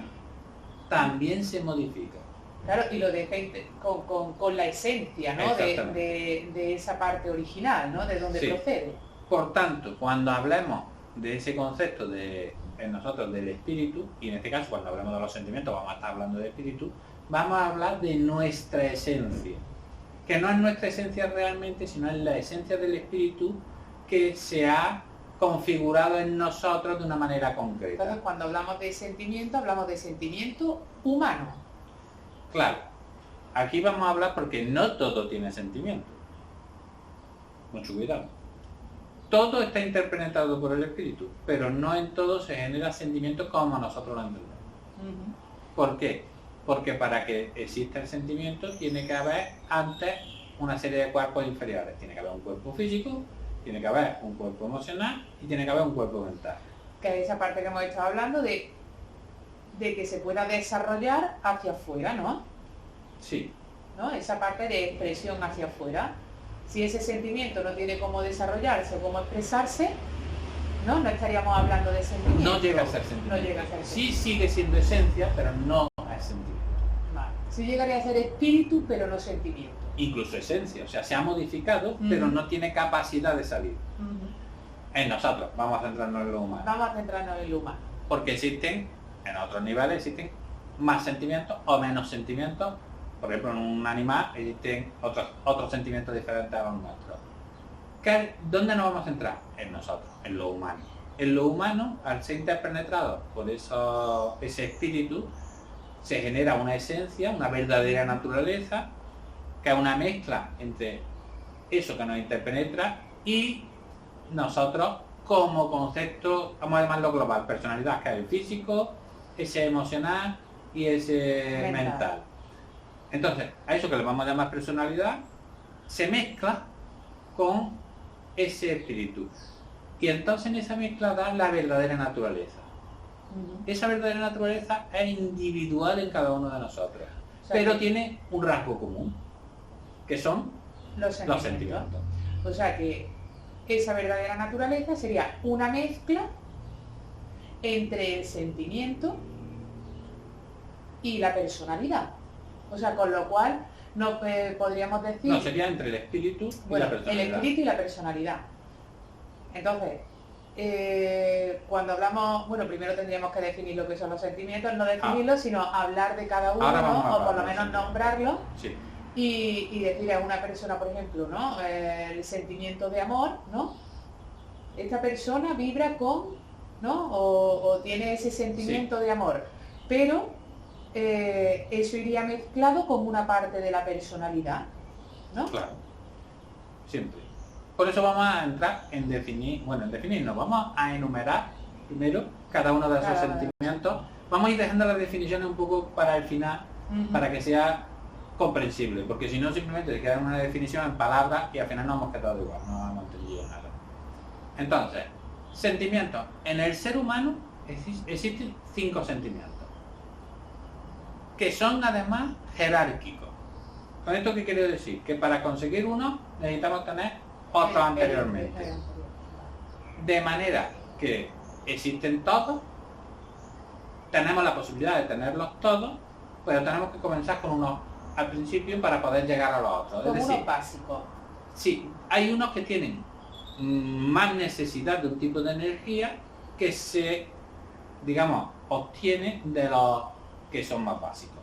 también se modifica. Claro, y lo deja con la esencia, ¿no? Exactamente. De esa parte original, ¿no? De donde Sí. procede. Por tanto, cuando hablemos de ese concepto en nosotros del espíritu, y en este caso cuando hablemos de los sentimientos vamos a estar hablando de espíritu, vamos a hablar de nuestra esencia, que no es nuestra esencia realmente, sino es la esencia del espíritu que se ha configurado en nosotros de una manera concreta. Entonces, cuando hablamos de sentimiento, hablamos de sentimiento humano. Claro, aquí vamos a hablar porque no todo tiene sentimiento. Mucho cuidado. Todo está interpenetrado por el espíritu, pero no en todo se genera sentimiento como nosotros lo entendemos. ¿Por qué? Porque para que exista el sentimiento tiene que haber antes una serie de cuerpos inferiores. Tiene que haber un cuerpo físico, tiene que haber un cuerpo emocional y tiene que haber un cuerpo mental. Que es esa parte que hemos estado hablando de que se pueda desarrollar hacia afuera, ¿no? Sí, ¿No? Esa parte de expresión hacia afuera. Si ese sentimiento no tiene cómo desarrollarse o cómo expresarse, ¿no? No estaríamos hablando de sentimiento. no llega a ser sentimiento. No llega a ser Sí sigue siendo esencia, pero no es sentimiento. Vale. Sí llegaría a ser espíritu, pero no sentimiento. Incluso esencia, o sea, se ha modificado, Ujú. pero no tiene capacidad de salir. En nosotros, vamos a centrarnos en lo humano. Vamos a centrarnos en lo humano. Porque existen, en otros niveles, existen más sentimientos o menos sentimientos. Por ejemplo, en un animal existen otros sentimientos diferentes a los nuestros. ¿Dónde nos vamos a centrar? En nosotros, en lo humano. En lo humano, al ser interpenetrado por ese espíritu, se genera una esencia, una verdadera naturaleza, que es una mezcla entre eso que nos interpenetra y nosotros como concepto, vamos a llamarlo global, personalidad, que es el físico, ese emocional y ese mental. Entonces, a eso que le vamos a llamar personalidad, se mezcla con ese espíritu. Y entonces en esa mezcla da la verdadera naturaleza. Esa verdadera naturaleza es individual en cada uno de nosotros, O sea, pero que tiene un rasgo común, que son los sentimientos. O sea que esa verdadera naturaleza sería una mezcla entre el sentimiento y la personalidad. O sea, con lo cual no podríamos decir... No, sería entre el espíritu y bueno, la personalidad. el espíritu y la personalidad. Entonces, cuando hablamos, bueno, primero tendríamos que definir lo que son los sentimientos, no definirlos, sino hablar de cada uno, ¿no? O por lo menos nombrarlos. Sí. Y decirle a una persona, por ejemplo, ¿no? El sentimiento de amor, ¿no? Esta persona vibra con, ¿no? O tiene ese sentimiento de amor, pero eso iría mezclado con una parte de la personalidad, ¿no? Claro, siempre. Por eso vamos a entrar en definir, bueno, en definir no, vamos a enumerar primero cada uno de esos sentimientos. Vamos a ir dejando las definiciones un poco para el final, para que sea comprensible, porque si no simplemente te queda una definición en palabras y al final no hemos quedado igual, no hemos entendido nada. Entonces, sentimientos. En el ser humano existen 5 sentimientos, que son además jerárquicos. ¿Con esto qué quiero decir? Que para conseguir uno necesitamos tener otros anteriormente. De manera que existen todos, tenemos la posibilidad de tenerlos todos, pero tenemos que comenzar con unos al principio para poder llegar a los otros. Como unos básicos. Sí, hay unos que tienen más necesidad de un tipo de energía que se, digamos, obtiene de los que son más básicos.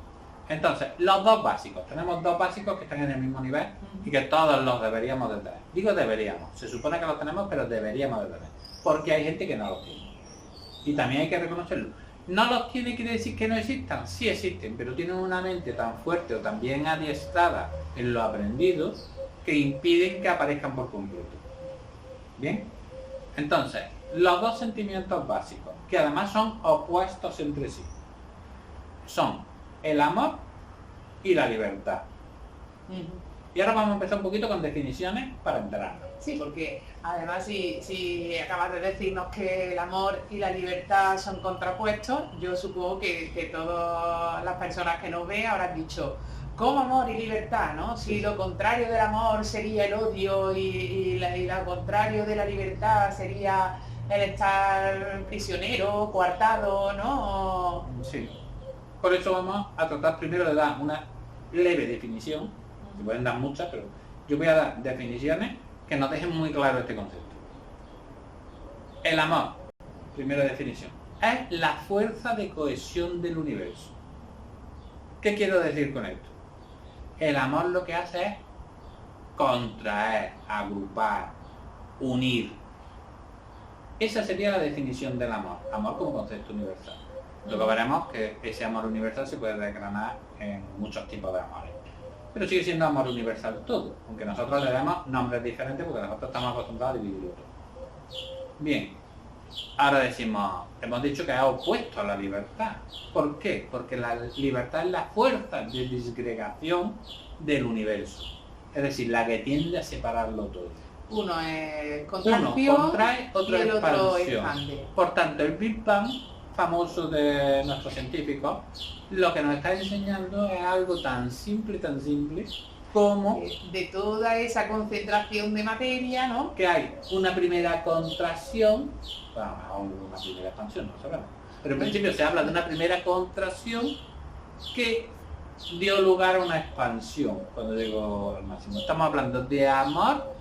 Entonces, los 2 básicos, tenemos 2 básicos que están en el mismo nivel y que todos los deberíamos de tener. Digo deberíamos, se supone que los tenemos, pero deberíamos de tener, porque hay gente que no los tiene. Y también hay que reconocerlo. No los tiene quiere decir que no existan, sí existen, pero tienen una mente tan fuerte o tan bien adiestrada en lo aprendido que impiden que aparezcan por completo. ¿Bien? Entonces, los 2 sentimientos básicos, que además son opuestos entre sí, son el amor y la libertad. Y ahora vamos a empezar un poquito con definiciones para enterarnos. Sí, porque además si acabas de decirnos que el amor y la libertad son contrapuestos, yo supongo que todas las personas que nos ven habrán dicho, ¿cómo amor y libertad? ¿No? Si lo contrario del amor sería el odio y lo contrario de la libertad sería el estar prisionero, coartado, ¿no? Sí. Por eso vamos a tratar primero de dar una leve definición, se pueden dar muchas, pero yo voy a dar definiciones que nos dejen muy claro este concepto. El amor, primera definición, es la fuerza de cohesión del universo. ¿Qué quiero decir con esto? El amor lo que hace es contraer, agrupar, unir. Esa sería la definición del amor, amor como concepto universal. Luego veremos que ese amor universal se puede desgranar en muchos tipos de amores. Pero sigue siendo amor universal todo, aunque nosotros le demos nombres diferentes porque nosotros estamos acostumbrados a dividirlo todo. Bien, ahora hemos dicho que es opuesto a la libertad. ¿Por qué? Porque la libertad es la fuerza de disgregación del universo. Es decir, la que tiende a separarlo todo. Uno es contracción, uno contrae, otro y el expansión. otro expande. Por tanto, el Big Bang famoso de nuestros científicos, lo que nos está enseñando es algo tan simple como de toda esa concentración de materia, ¿no? Que hay una primera contracción, bueno, una primera expansión, no sabemos, pero en principio se habla de una primera contracción que dio lugar a una expansión. Cuando digo al máximo, estamos hablando de amor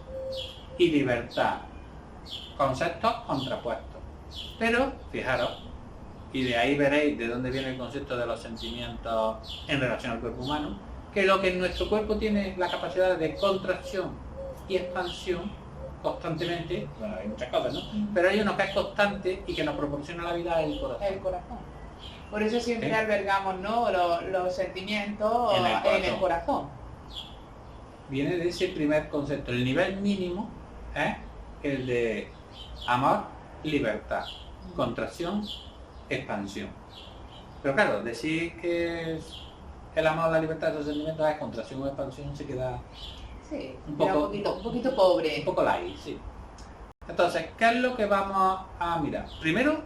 y libertad, conceptos contrapuestos. Pero fijaros, y de ahí veréis de dónde viene el concepto de los sentimientos en relación al cuerpo humano, que lo que en nuestro cuerpo tiene la capacidad de contracción y expansión constantemente, bueno, hay muchas cosas, ¿no? Pero hay uno que es constante y que nos proporciona la vida, el corazón. El corazón. Por eso siempre albergamos, ¿no? los sentimientos en el corazón. Viene de ese primer concepto. El nivel mínimo es el de amor, libertad, contracción, expansión. Pero claro, decir que el amor, la libertad, esos sentimientos es contracción o expansión se queda un poquito pobre. Un poco light, sí. Entonces, ¿qué es lo que vamos a mirar? Primero,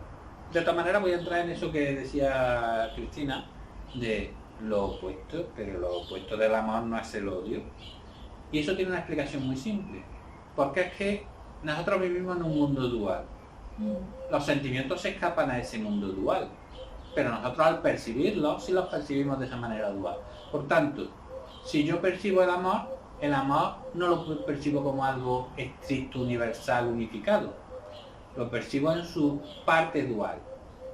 de esta manera voy a entrar en eso que decía Cristina, de lo opuesto, pero lo opuesto del amor no es el odio. Y eso tiene una explicación muy simple. Porque es que nosotros vivimos en un mundo dual. Los sentimientos se escapan a ese mundo dual. Pero nosotros al percibirlos, sí los percibimos de esa manera dual. Por tanto, si yo percibo el amor no lo percibo como algo estricto, universal, unificado, lo percibo en su parte dual.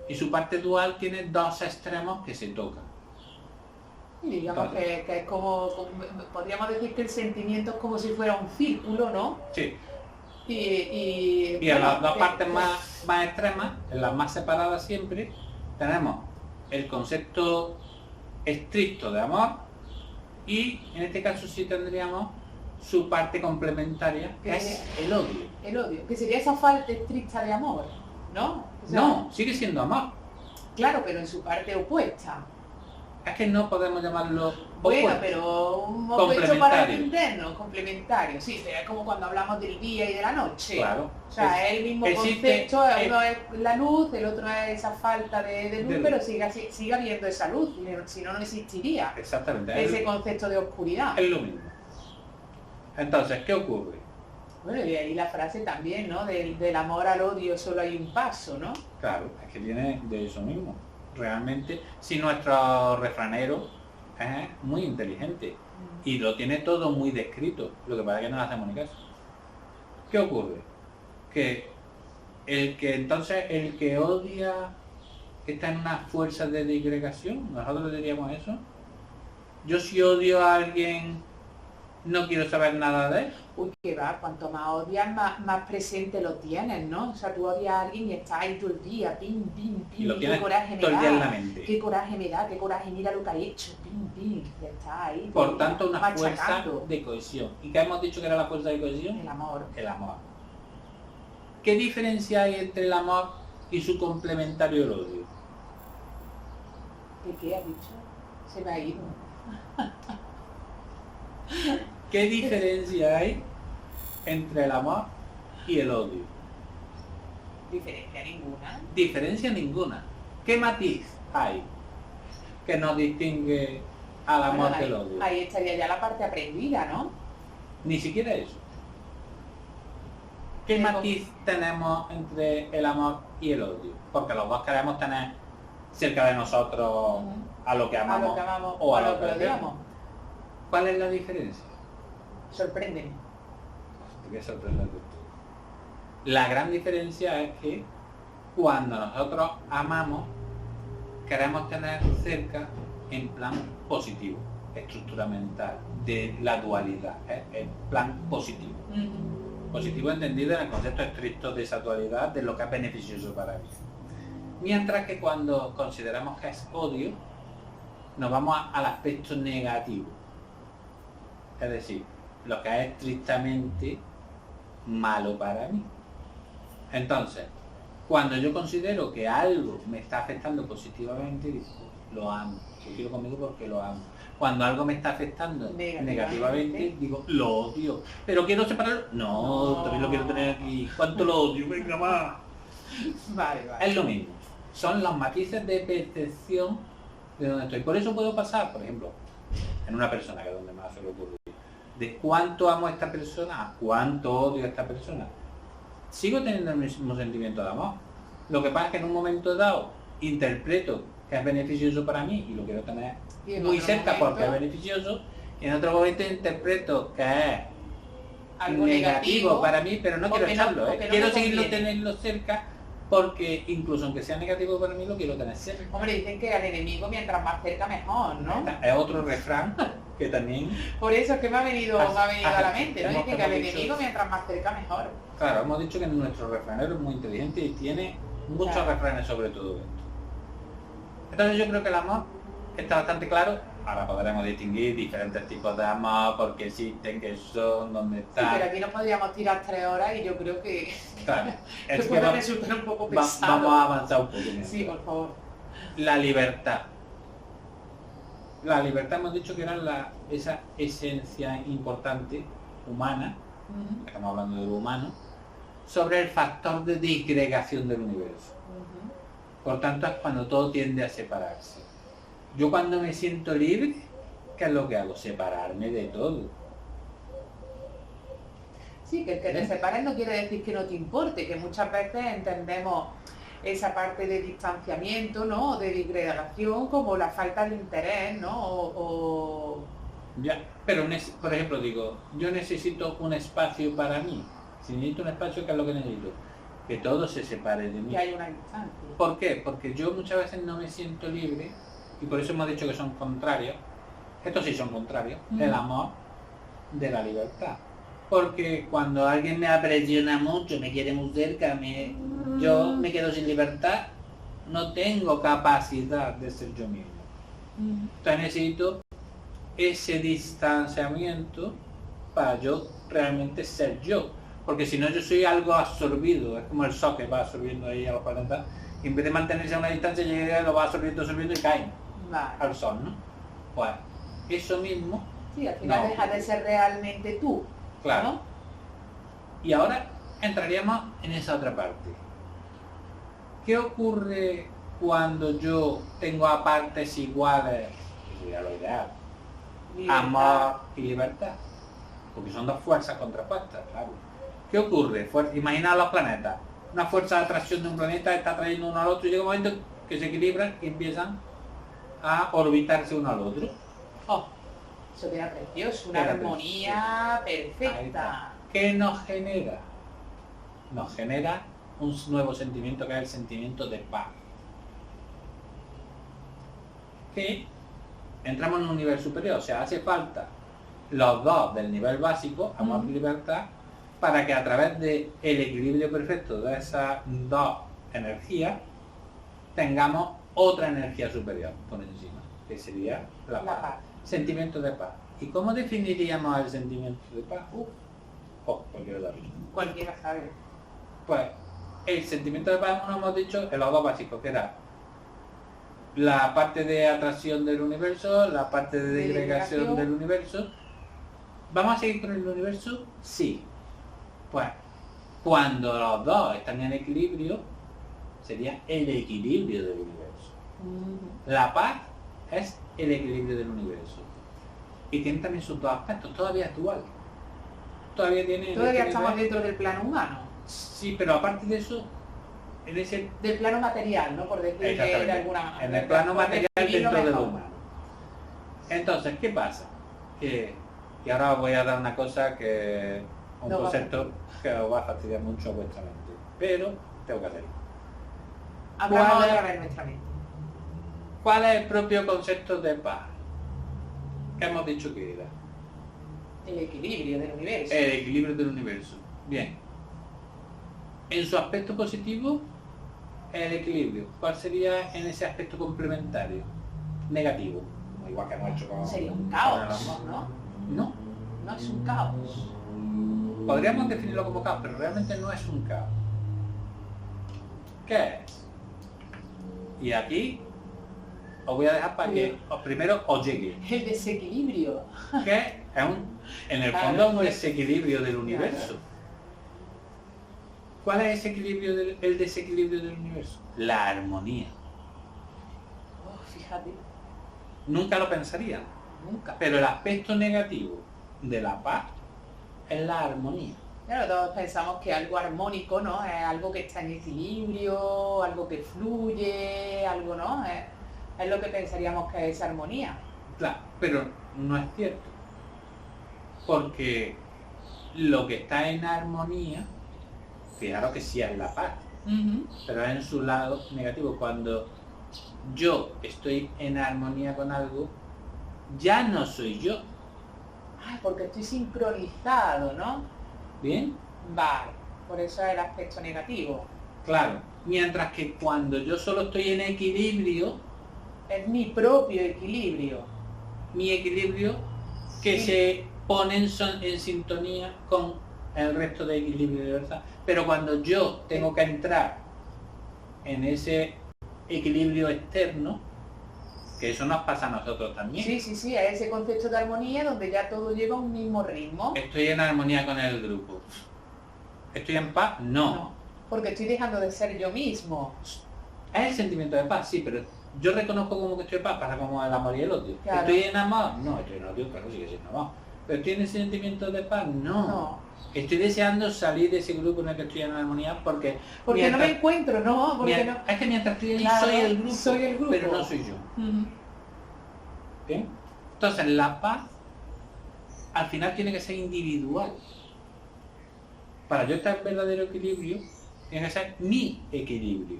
Y su parte dual tiene dos extremos que se tocan. Y digamos que es podríamos decir que el sentimiento es como si fuera un círculo, ¿no? Sí. Y en las dos partes más extremas, en las más separadas siempre, tenemos el concepto estricto de amor y en este caso sí tendríamos su parte complementaria, que es el odio. El odio, que sería esa falta estricta de amor, ¿no? O sea, no, sigue siendo amor. Claro, pero en su parte opuesta. Es que no podemos llamarlo bueno, pero un opuesto para entendernos, complementario, sí, sería como cuando hablamos del día y de la noche. Claro. O sea, es el mismo concepto, uno es la luz, el otro es esa falta de luz, pero sigue habiendo esa luz, si no, no existiría. Exactamente. Ese concepto de oscuridad. Es lo mismo. Entonces, ¿qué ocurre? Bueno, y ahí la frase también, ¿no? Del amor al odio solo hay un paso, ¿no? Claro, es que viene de eso mismo. Realmente, si nuestro refranero es muy inteligente y lo tiene todo muy descrito, lo que pasa es que no le hacemos ni caso. ¿Qué ocurre? Que el que odia está en una fuerza de disgregación, nosotros diríamos eso. Yo si odio a alguien, no quiero saber nada de él. Uy, que va, cuanto más odias, más presente lo tienes, ¿no? O sea, tú odias a alguien y estás ahí todo el día, pim, pim, pim, y lo tienes qué coraje todo el me día en da, la mente. qué coraje me da, qué coraje, mira lo que ha hecho, pim, pim, ya está ahí. Por tanto, una machacando. fuerza de cohesión. ¿Y qué hemos dicho que era la fuerza de cohesión? El amor. El amor. ¿Qué diferencia hay entre el amor y su complementario el odio? ¿Qué has dicho? Se me ha ido. ¿Qué diferencia hay entre el amor y el odio? Diferencia ninguna. Diferencia ninguna. ¿Qué matiz hay que nos distingue al amor del odio? Ahí estaría ya la parte aprendida, ¿no? Ni siquiera eso. ¿Qué matiz tenemos entre el amor y el odio? Porque los dos queremos tener cerca de nosotros a lo que amamos, o a lo que odiamos. ¿Cuál es la diferencia? Sorpréndeme. Te voy a sorprender tú. La gran diferencia es que cuando nosotros amamos, queremos tener cerca en plan positivo, estructura mental, de la dualidad, en plan positivo. Positivo entendido en el concepto estricto de esa dualidad, de lo que es beneficioso para mí. Mientras que cuando consideramos que es odio, nos vamos al aspecto negativo. Es decir, lo que es estrictamente malo para mí. Entonces, cuando yo considero que algo me está afectando positivamente, digo, lo amo, lo quiero conmigo porque lo amo. Cuando algo me está afectando negativamente, digo, lo odio. ¿Pero quiero separarlo? No, también lo quiero tener aquí. ¿Cuánto lo odio? Venga más. Vale. Es lo mismo. Son los matices de percepción de donde estoy. Por eso puedo pasar, por ejemplo, en una persona, que es donde más se le ocurre, de cuánto amo a esta persona a cuánto odio a esta persona. Sigo teniendo el mismo sentimiento de amor. Lo que pasa es que en un momento dado interpreto que es beneficioso para mí y lo quiero tener muy cerca porque es beneficioso, y en otro momento interpreto que es algo negativo para mí, pero no quiero echarlo, quiero seguirlo teniendo cerca porque incluso aunque sea negativo para mí lo quiero tener cerca. Hombre, dicen que al enemigo mientras más cerca mejor, ¿no? Es otro refrán que también... Por eso es que me ha venido a la mente, ¿no? Dicen que al enemigo mientras más cerca mejor. Claro, hemos dicho que nuestro refranero es muy inteligente y tiene muchos refranes sobre todo esto. Entonces yo creo que el amor está bastante claro. Ahora podremos distinguir diferentes tipos de amor, porque existen, que son, dónde están. Sí, pero aquí nos podríamos tirar 3 horas y yo creo que, claro, que puede resultar un poco pesado. Vamos a avanzar un poco. Sí, por favor. La libertad. La libertad hemos dicho que era esa esencia importante, humana, estamos hablando de lo humano, sobre el factor de disgregación del universo. Por tanto, es cuando todo tiende a separarse. Yo cuando me siento libre, ¿qué es lo que hago? Separarme de todo. Sí, que el que te separes no quiere decir que no te importe, que muchas veces entendemos esa parte de distanciamiento, ¿no? De disgregación como la falta de interés, ¿no? Ya, pero por ejemplo digo, yo necesito un espacio para mí. Si necesito un espacio, ¿qué es lo que necesito? que todo se separe de mí. Que hay una distancia. ¿Por qué? Porque yo muchas veces no me siento libre, y por eso hemos dicho que son contrarios. Estos sí son contrarios, el amor de la libertad. Porque cuando alguien me apresiona mucho, me quiere muy cerca, yo me quedo sin libertad, no tengo capacidad de ser yo mismo. Entonces necesito ese distanciamiento para yo realmente ser yo. Porque si no, yo soy algo absorbido, es como el sol que va absorbiendo ahí a los planetas, y en vez de mantenerse a una distancia, llega, lo va absorbiendo y cae al sol, ¿no? Pues eso mismo. Sí, al final deja de ser realmente tú. Claro. ¿No? Y ahora entraríamos en esa otra parte. ¿Qué ocurre cuando yo tengo a partes iguales, que sería lo ideal, amor y libertad? Porque son dos fuerzas contrapuestas, claro. ¿Qué ocurre? Imagina los planetas. Una fuerza de atracción de un planeta está trayendo uno al otro y llega un momento que se equilibran y empiezan a orbitarse uno al otro. Oh, eso queda precioso, una armonía perfecta. ¿Qué nos genera? Nos genera un nuevo sentimiento, que es el sentimiento de paz. Que entramos en un nivel superior, o sea, hace falta los dos del nivel básico, amor y libertad, para que a través del equilibrio perfecto de esas dos energías tengamos otra energía superior por encima, que sería la paz. Sentimiento de paz. ¿Y cómo definiríamos el sentimiento de paz? Cualquiera sabe. Pues el sentimiento de paz, como hemos dicho, es los dos básicos, que era la parte de atracción del universo, la parte de disgregación del universo. ¿Vamos a seguir con el universo? Sí. Pues cuando los dos están en equilibrio, sería el equilibrio del universo. La paz es el equilibrio del universo. Y tiene también sus dos aspectos, todavía es dual. Todavía estamos dentro del plano humano. Sí, pero aparte de eso, en ese... Del plano material, ¿no? Por decirlo de alguna manera. En el plano material dentro de lo humano. Entonces, ¿qué pasa? Y ahora os voy a dar una cosa que... un concepto que os va a fastidiar mucho a vuestra mente. Pero tengo que hacerlo. Hablamos otra vez nuestra mente. ¿Cuál es el propio concepto de paz? ¿Qué hemos dicho que era? El equilibrio del universo. El equilibrio del universo. Bien. En su aspecto positivo, el equilibrio. ¿Cuál sería en ese aspecto complementario? Negativo. Igual que hemos hecho con... Sería un caos, ¿no? No. No es un caos. Podríamos definirlo como caos, pero realmente no es un caos. ¿Qué es? Y aquí os voy a dejar para que primero os llegue. El desequilibrio. Que es en el fondo un desequilibrio del universo. ¿Cuál es el desequilibrio del universo? La armonía. Fíjate. Nunca lo pensarían. Nunca. Pero el aspecto negativo de la paz es la armonía. Claro, todos pensamos que algo armónico, ¿no? Es algo que está en equilibrio, algo que fluye, algo, ¿no? Es lo que pensaríamos que es armonía. Claro, pero no es cierto. Porque lo que está en armonía, fijaros que sí es la paz, pero es en su lado negativo. Cuando yo estoy en armonía con algo, ya no soy yo. Porque estoy sincronizado, ¿no? ¿Bien? Vale, por eso es el aspecto negativo. Claro, mientras que cuando yo solo estoy en equilibrio, es mi propio equilibrio. Mi equilibrio que se pone en sintonía con el resto de equilibrio de verdad. Pero cuando yo tengo que entrar en ese equilibrio externo, que eso nos pasa a nosotros también. Sí, a ese concepto de armonía donde ya todo lleva un mismo ritmo. ¿Estoy en armonía con el grupo? ¿Estoy en paz? No. Porque estoy dejando de ser yo mismo. Es el sentimiento de paz, sí, pero yo reconozco como que estoy en paz, pasa como el amor y el odio. Claro. ¿Estoy en amor? No, estoy en odio, claro, sigue siendo amor. ¿Pero estoy en ese sentimiento de paz? No. Estoy deseando salir de ese grupo en el que estoy en armonía porque no me encuentro, ¿no? Es que mientras estoy ahí soy el grupo, pero no soy yo. ¿Bien? Entonces la paz al final tiene que ser individual. Para yo estar en verdadero equilibrio, tiene que ser mi equilibrio.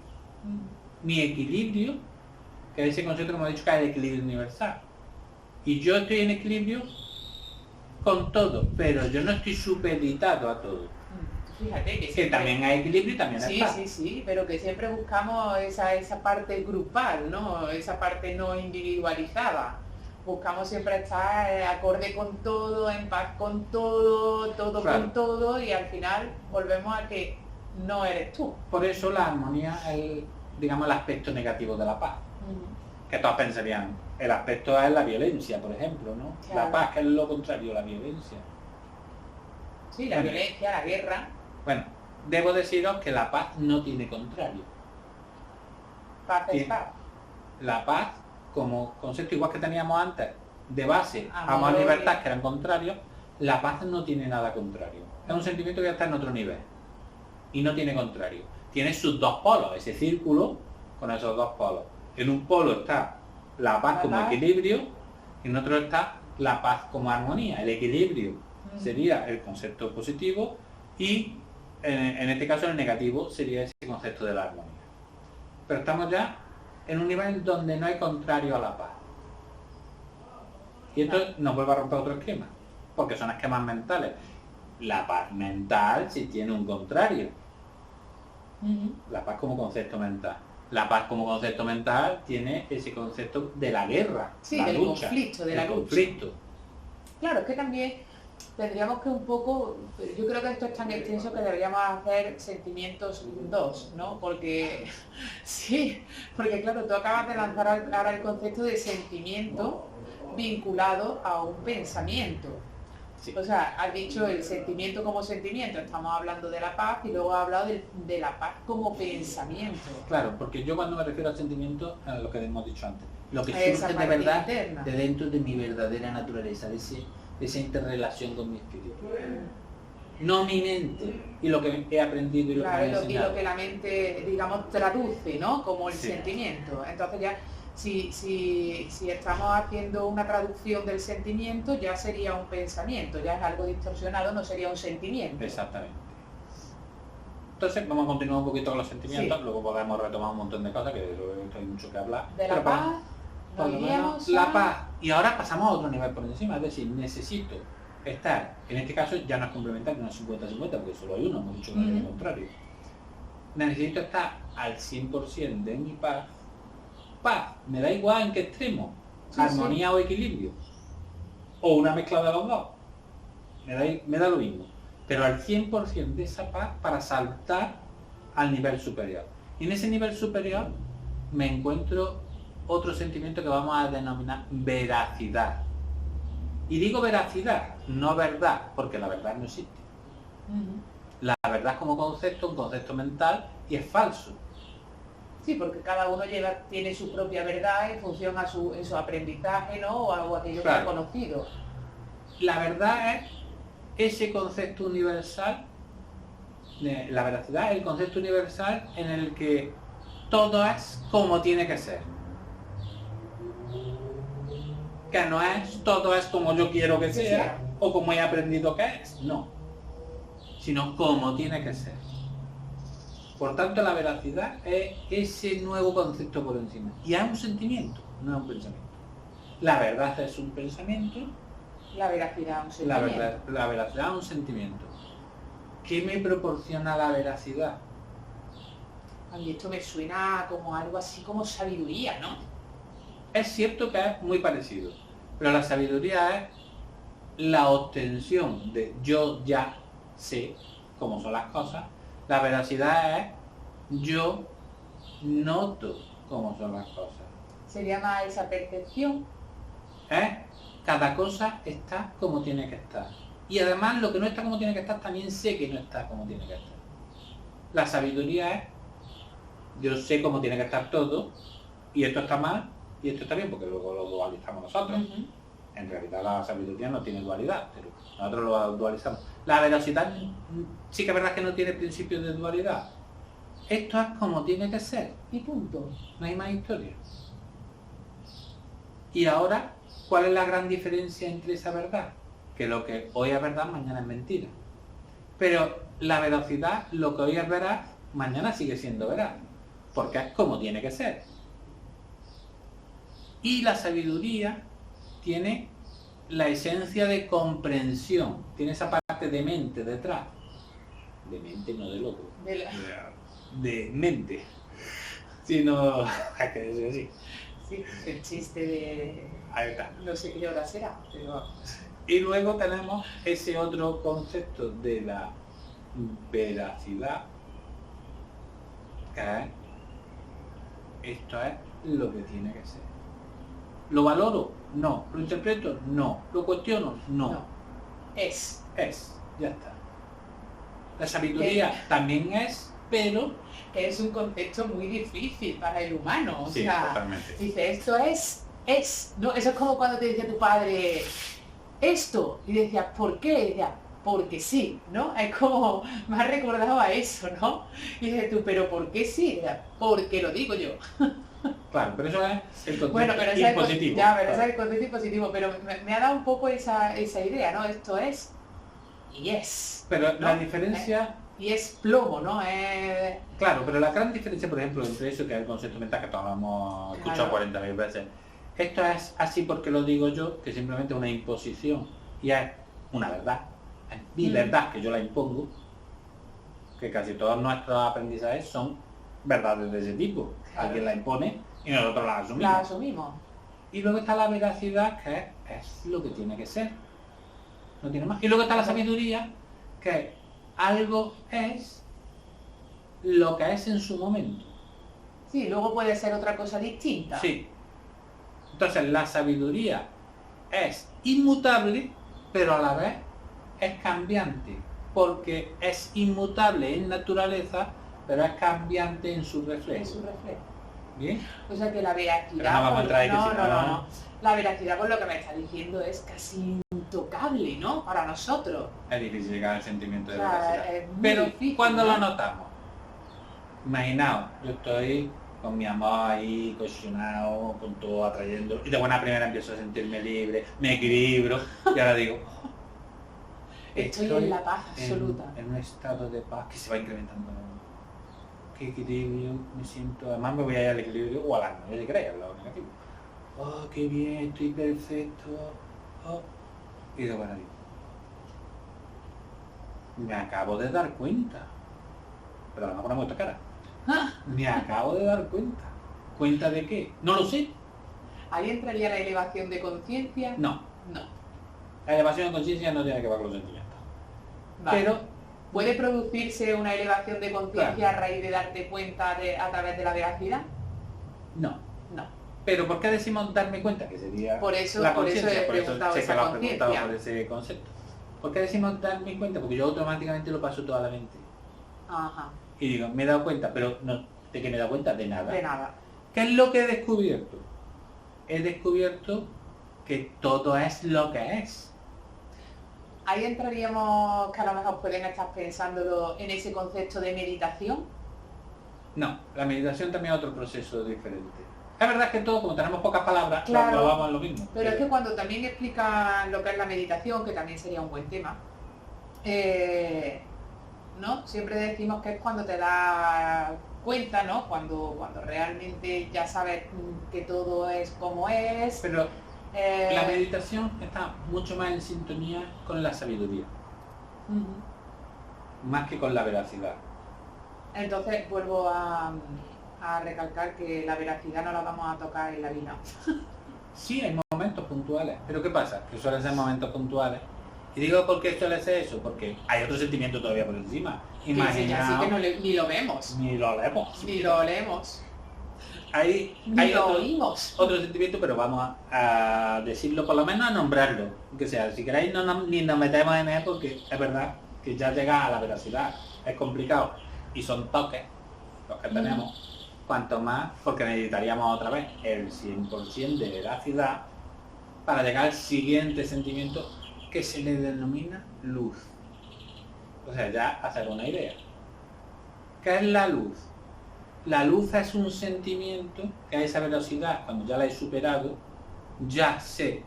Mi equilibrio, que es ese concepto que hemos dicho que es el equilibrio universal. Y yo estoy en equilibrio con todo, pero yo no estoy supeditado a todo. Fíjate que, Que también hay equilibrio y también hay paz. Sí, pero que siempre buscamos esa parte grupal, ¿no? Esa parte no individualizada. Buscamos siempre estar acorde con todo, en paz con todo, todo Claro. con todo, y al final volvemos a que no eres tú. Por eso la armonía es, digamos, el aspecto negativo de la paz. Que todos pensarían, el aspecto es la violencia, por ejemplo, ¿no? Claro. La paz, que es lo contrario, la violencia. Sí, la violencia, la guerra. Bueno, debo deciros que la paz no tiene contrario. Paz es Sí. paz. La paz, como concepto igual que teníamos antes, de base, Amor amor y y- libertad, que eran contrarios, la paz no tiene nada contrario. Es un sentimiento que ya está en otro nivel. Y no tiene contrario. Tiene sus dos polos, ese círculo con esos dos polos. En un polo está la paz La como paz. equilibrio, y en otro está la paz como armonía. El equilibrio sería el concepto positivo y en este caso el negativo sería ese concepto de la armonía. Pero estamos ya en un nivel donde no hay contrario a la paz. Y esto nos vuelve a romper otro esquema, porque son esquemas mentales. La paz mental sí tiene un contrario. La paz como concepto mental. La paz como concepto mental tiene ese concepto de la guerra, Sí, la del lucha, conflicto, de el la lucha. conflicto. Claro, es que también tendríamos que un poco, yo creo que esto es tan extenso que deberíamos hacer sentimientos 2, ¿no? Porque, sí, porque claro, tú acabas de lanzar ahora el concepto de sentimiento vinculado a un pensamiento. Sí. O sea, has dicho el sentimiento como sentimiento, estamos hablando de la paz, y luego has hablado de la paz como pensamiento. Claro, porque yo cuando me refiero al sentimiento, a lo que hemos dicho antes, lo que Esa surge de parte verdad interna. de dentro de mi verdadera naturaleza, de esa interrelación con mi espíritu. No mi mente y lo que he aprendido y lo que me Claro, han y lo enseñado. que la mente, digamos, traduce, ¿no? Como el Sí. sentimiento. Entonces ya, si estamos haciendo una traducción del sentimiento, ya sería un pensamiento, ya es algo distorsionado, no sería un sentimiento. Exactamente. Entonces vamos a continuar un poquito con los sentimientos, Sí. luego podemos retomar un montón de cosas, que de esto hay mucho que hablar. De la Pero paz, por nos lo iríamos menos, la a- paz. Y ahora pasamos a otro nivel por encima, es decir, necesito estar, en este caso ya no es complementario, no es 50-50, porque solo hay uno, hemos dicho que no es lo contrario. Necesito estar al 100% de mi paz. Paz, me da igual en qué extremo, Sí, armonía o equilibrio, o una mezcla de los dos, me da lo mismo, pero al 100% de esa paz para saltar al nivel superior. Y en ese nivel superior me encuentro otro sentimiento que vamos a denominar veracidad. Y digo veracidad, no verdad, porque la verdad no existe. Ujú. La verdad es como concepto, un concepto mental, y es falso. Sí, porque cada uno tiene su propia verdad en función en su aprendizaje, ¿no? O aquello que ha Claro. conocido. La verdad es ese concepto universal, la veracidad es el concepto universal en el que todo es como tiene que ser. Que no es todo es como yo quiero que sea o como he aprendido que es, no. Sino como tiene que ser. Por tanto, la veracidad es ese nuevo concepto por encima. Y es un sentimiento, no es un pensamiento. La verdad es un pensamiento, La veracidad, un sentimiento. la veracidad es un sentimiento. ¿Qué me proporciona la veracidad? A mí esto me suena como algo así como sabiduría, ¿no? Es cierto que es muy parecido, pero la sabiduría es la obtención de yo ya sé cómo son las cosas. La veracidad es yo noto cómo son las cosas. Se llama esa percepción. Cada cosa está como tiene que estar. Y además lo que no está como tiene que estar también sé que no está como tiene que estar. La sabiduría es yo sé cómo tiene que estar todo y esto está mal y esto está bien porque luego lo dualizamos nosotros. Ujú. En realidad la sabiduría no tiene dualidad, pero nosotros lo dualizamos. La veracidad sí que es verdad que no tiene principio de dualidad. Esto es como tiene que ser. Y punto. No hay más historia. Y ahora, ¿cuál es la gran diferencia entre esa verdad? Que lo que hoy es verdad, mañana es mentira. Pero la veracidad, lo que hoy es veraz, mañana sigue siendo veraz, porque es como tiene que ser. Y la sabiduría tiene la esencia de comprensión, tiene esa parte de mente detrás. De mente, no de loco. De mente. Sino, hay que decir así. Sí, el chiste de... Ahí está. No sé qué hora será, pero... Y luego tenemos ese otro concepto de la veracidad, que es, esto es lo que tiene que ser. ¿Lo valoro? No. ¿Lo interpreto? No. ¿Lo cuestiono? No. Es. Es. Ya está. La sabiduría también es, pero... Que es un concepto muy difícil para el humano. O sí, sea, totalmente. Dice, esto es. ¿No? Eso es como cuando te decía tu padre, esto. Y decías, ¿por qué? Y decías, porque sí, ¿no? Es como, me has recordado a eso, ¿no? Y dices tú, ¿pero por qué sí? Y decías, porque lo digo yo. Claro, pero eso es el concepto Bueno, pero ese impositivo. Ya, pero ese es el concepto impositivo, pero me ha dado un poco esa idea, ¿no? Esto es y es. Pero ¿no? la diferencia... Y es plomo, ¿no? Claro, pero la gran diferencia, por ejemplo, entre eso, que es el concepto mental que todos hemos escuchado 40.000 veces, esto es así porque lo digo yo, que simplemente es una imposición, y es una verdad, es mi verdad que yo la impongo, que casi todos nuestros aprendizajes son verdades de ese tipo. Claro. Alguien la impone y nosotros la asumimos. La asumimos. Y luego está la veracidad, que es lo que tiene que ser, no tiene más. Y luego está la sabiduría, que algo es lo que es en su momento. Sí, luego puede ser otra cosa distinta. Sí. Entonces la sabiduría es inmutable, pero a la vez es cambiante, porque es inmutable en naturaleza, pero es cambiante en su reflejo. En su reflejo. ¿Bien? O sea que la veracidad... Pero no vamos a entrar ahí, que si no. La veracidad, por lo que me está diciendo, es casi intocable, ¿no? Para nosotros. Es difícil llegar al sentimiento de O sea, veracidad. es muy Pero difícil, cuando ¿no? lo notamos, imaginaos, yo estoy con mi amor ahí, cohesionado, con todo atrayendo, y de buena primera empiezo a sentirme libre, me equilibro, y ahora digo, estoy en la paz absoluta. En un estado de paz que se va incrementando. Qué equilibrio, me siento, además me voy a ir al equilibrio o al lado, no si queréis, al lado negativo. Oh, qué bien, estoy perfecto. Oh. Y de buena digo, me acabo de dar cuenta. Pero no ponemos esta cara. Me acabo de dar cuenta. ¿Cuenta de qué? No lo sé. ¿Ahí entraría la elevación de conciencia? No. No. La elevación de conciencia no tiene que ver con los sentimientos. Vale. Pero ¿puede producirse una elevación de conciencia a raíz de darte cuenta a través de la veracidad? no. No. Pero ¿por qué decimos darme cuenta? Que sería Por eso la he conciencia. Por eso preguntado sé que esa lo has preguntado conciencia. por ese concepto. ¿Por qué decimos darme cuenta? Porque yo automáticamente lo paso toda la mente. Ajá. Y digo, me he dado cuenta, pero no, ¿de qué me he dado cuenta? De nada. De nada. ¿Qué es lo que he descubierto? He descubierto que todo es lo que es. Ahí entraríamos, que a lo mejor pueden estar pensándolo en ese concepto de meditación. No, la meditación también es otro proceso diferente. Es verdad que todo, como tenemos pocas palabras, Claro, lo vamos a lo mismo. Pero es que cuando también explican lo que es la meditación, que también sería un buen tema, ¿no? Siempre decimos que es cuando te das cuenta, ¿no? Cuando realmente ya sabes que todo es como es. Pero la meditación está mucho más en sintonía con la sabiduría, más que con la veracidad. Entonces vuelvo a recalcar que la veracidad no la vamos a tocar en la vida. Sí, hay momentos puntuales, pero ¿qué pasa? Que suelen ser momentos puntuales. Y digo, ¿por qué suele ser eso? Porque hay otro sentimiento todavía por encima. Imaginaos. Así que ni lo vemos. Ni lo leemos. Ni lo olemos. Hay lo oímos. Otro sentimiento, pero vamos a decirlo, por lo menos a nombrarlo. Que sea, si queréis ni nos metemos en él, porque es verdad que ya llega a la veracidad. Es complicado. Y son toques los que tenemos. Cuanto más, porque necesitaríamos otra vez el 100% de veracidad para llegar al siguiente sentimiento, que se le denomina luz. O sea, ya hacer una idea. ¿Qué es la luz? La luz es un sentimiento que a esa velocidad, cuando ya la he superado, ya sé